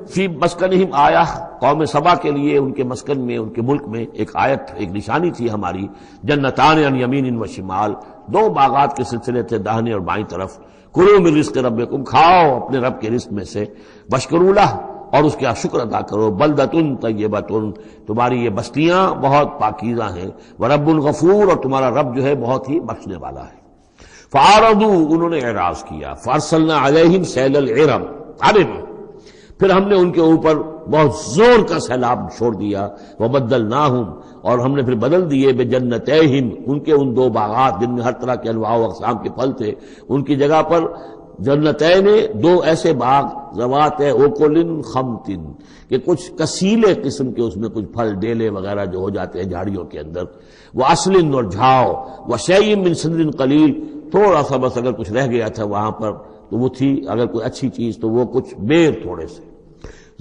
فی مسکنہم آیہ، قوم سبا کے لیے ان کے مسکن میں، ان کے ملک میں ایک آیت، ایک نشانی تھی ہماری، جنتان عن یمین و شمال، 2 باغات کے سلسلے تھے داہنے اور بائیں طرف، کلوا من رزق ربکم، کھاؤ اپنے رب کے رزق میں سے، واشکروا لہ، اور اس کا شکر ادا کرو، بلدۃ طیبۃ، تمہاری یہ بستیاں بہت پاکیزہ ہیں، ورب غفور، اور تمہارا رب جو ہے بہت ہی بخشنے والا ہے۔ فاعرضوا، انہوں نے اعراض کیا، فارسلنا علیہم سیل العرم، پھر ہم نے ان کے اوپر بہت زور کا سیلاب چھوڑ دیا، وبدلناہم، اور ہم نے پھر بدل دیے، بجنتیہم، ان کے ان 2 باغات جن میں ہر طرح کے انواع و اقسام کے پھل تھے، ان کی جگہ پر جنتین دو ایسے باغ ذوات اوکلن خمتن کہ کچھ کسیلے قسم کے اس میں کچھ پھل ڈیلے وغیرہ جو ہو جاتے ہیں جھاڑیوں کے اندر، وہ اصل اور جھاؤ، وہ شیء من سدر قلیل، تھوڑا سا بس اگر کچھ رہ گیا تھا وہاں پر تو وہ تھی اگر کوئی اچھی چیز تو وہ کچھ بیر تھوڑے سے۔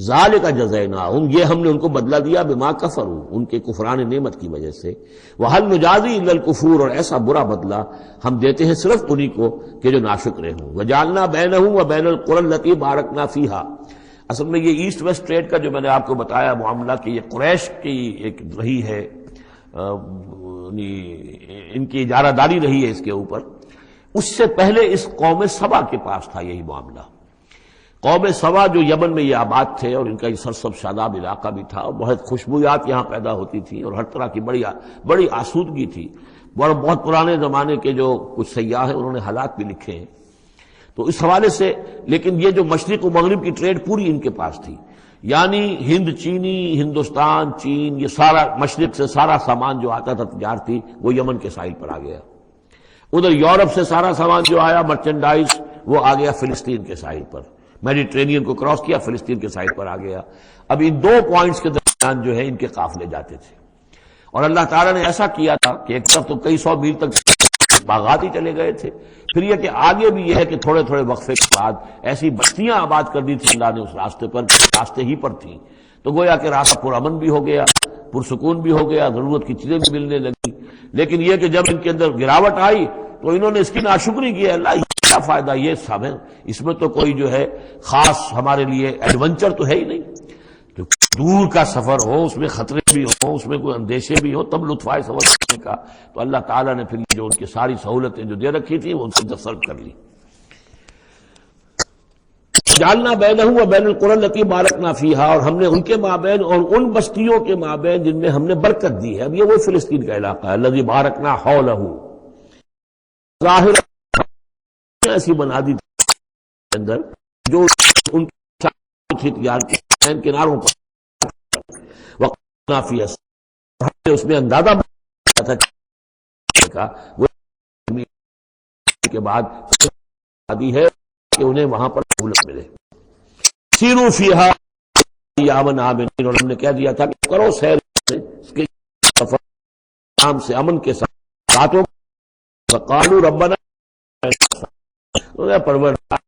ذالک جزیناہم، یہ ہم نے ان کو بدلہ دیا بما کفروا، ان کے کفران نعمت کی وجہ سے، وہل نجازی الا الکفور، اور ایسا برا بدلہ ہم دیتے ہیں صرف انہی کو کہ جو ناشکرے ہوں۔ وجعلنا بینہم وبین القری التی بارکنا فیہا، اصل میں یہ ایسٹ ویسٹ ٹریڈ کا جو میں نے آپ کو بتایا معاملہ کہ یہ قریش کی ایک رہی ہے، ان کی اجارہ داری رہی ہے اس کے اوپر، اس سے پہلے اس قوم سبا کے پاس تھا یہی معاملہ۔ قوم سبا جو یمن میں یہ آباد تھے اور ان کا یہ سرسب شاداب علاقہ بھی تھا، اور بہت خوشبویات یہاں پیدا ہوتی تھی اور ہر طرح کی بڑی آسودگی تھی، اور بہت پرانے زمانے کے جو کچھ سیاح ہیں انہوں نے حالات بھی لکھے ہیں، تو اس حوالے سے لیکن یہ جو مشرق و مغرب کی ٹریڈ پوری ان کے پاس تھی، یعنی ہند چینی، ہندوستان چین، یہ سارا مشرق سے سارا سامان جو آتا تھا تجارتی وہ یمن کے ساحل پر آ گیا، ادھر یورپ سے سارا سامان جو آیا مرچنڈائز وہ آ گیا فلسطین کے ساحل پر، میڈیٹرینین کو کراس کیا فلسطین کے ساحل پر آ گیا۔ اب ان دو پوائنٹس کے درمیان جو ہے ان کے قافلے جاتے تھے، اور اللہ تعالیٰ نے ایسا کیا تھا کہ ایک طرف تو کئی سو میل تک باغات ہی چلے گئے تھے، پھر یہ کہ آگے بھی یہ ہے کہ تھوڑے تھوڑے وقفے کے بعد ایسی بستیاں آباد کر دی تھی اللہ نے اس راستے پر، راستے ہی پر تھیں، تو گویا کہ راستہ پرامن بھی ہو گیا، پرسکون بھی ہو گیا، ضرورت کی چیزیں بھی ملنے لگی۔ لیکن یہ کہ جب ان کے اندر گراوٹ آئی تو انہوں نے اس کی ناشکری کی، اللہ کیا فائدہ، یہ سب ہے، اس میں تو کوئی جو ہے خاص ہمارے لیے ایڈونچر تو ہے ہی نہیں، تو دور کا سفر ہو اس میں خطرے بھی ہوں، اس میں کوئی اندیشے بھی ہوں، تب لطف آئے سفر کرنے کا، تو اللہ تعالیٰ نے پھر جو ان کی ساری سہولتیں جو دے رکھی تھی وہ ان سے دسترد کر لی۔ جعلنا بینہم وبین القری التی بارکنا فیہا، اور ہم نے ان کے مابین اور ان بستیوں کے مابین جن میں ہم نے برکت دی ہے، اب یہ وہ فلسطین کا علاقہ ہے، الذی بارکنا حولہ، ظاہر ایسی بنا دی اندر جو ان کی تجارت کناروں پر وقنا فی اس میں اندازہ تھا وہ کے بعد شادی ہے کہ انہیں وہاں پر سہولت ملے۔ سیروا فیہا ایاما آمنین، اور ہم نے کہہ دیا تھا کہ کرو سیر اس کے سفر آرام سے امن کے ساتھ، فقالوا ربنا پروردگار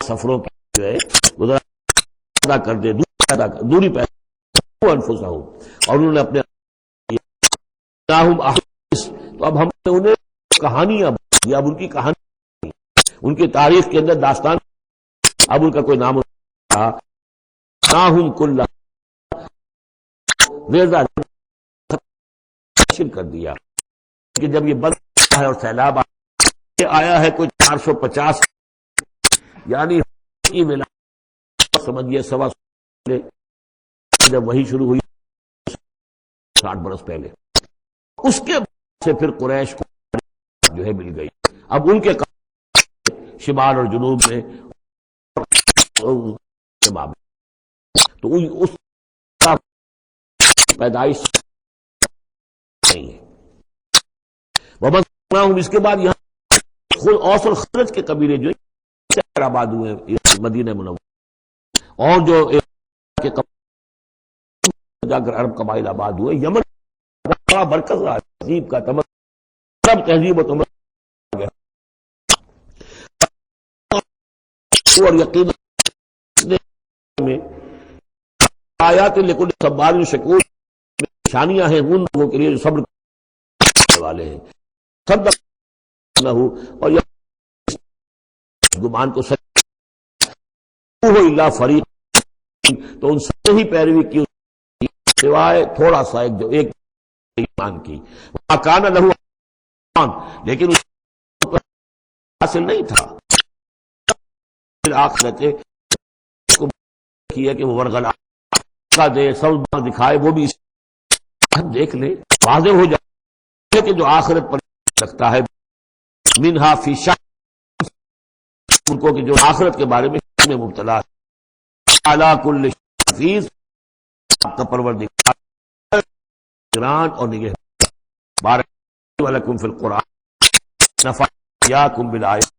سفروں کی جو ہے پیدا کر دے، دوری پیدا انفسہم، اور انہوں نے اپنے تو اب ہم نے انہیں کہانیاں یا اب ان کی کہانی ان کی تاریخ کے اندر داستان، اب ان کا کوئی نام رہا ناہم کل کر دیا کہ جب یہ بند ہے اور سیلاب آیا ہے کوئی 450 یعنی سمجھیے سوا جب وہی شروع ہوئی 60 برس پہلے، اس کے بعد سے پھر قریش کو جو ہے مل گئی، اب ان کے شمال اور جنوب میں تو اس کا پیدائش نہیں ہے۔ اس کے بعد یہاں خود اوس اور خزرج کے قبیلے جو آباد ہوئے مدینہ منورہ، اور جو جا کر عرب قبائل آباد ہوئے، یمن بڑا برکت رہا تہذیب کا، عرب تہذیب و تمدن گیا، اور یقین میں آیات لکل صبار شکور نشانیاں ہیں ان لوگوں کے لیے جو صبر کرنے والے ہیں، صدق اور گمان کو سچ الا فریق، تو ان سے ہی پیروی کی سوائے تھوڑا سا ایک ایمان کی، کان لہو لیکن اس کو حاصل نہیں تھا، آخرت کی ہے کہ وہ ورغلا دے سب دکھائے، وہ بھی ہم دیکھ لیں واضح ہو جائے کہ جو آخرت پر سکتا ہے منہا فی شک، ان کو کہ جو آخرت کے بارے میں مبتلا ہے، علی کل حفیظ، آپ کا پروردگار نگران اور نگہبان، بارک لکم فی القرآن نفعکم بالآیات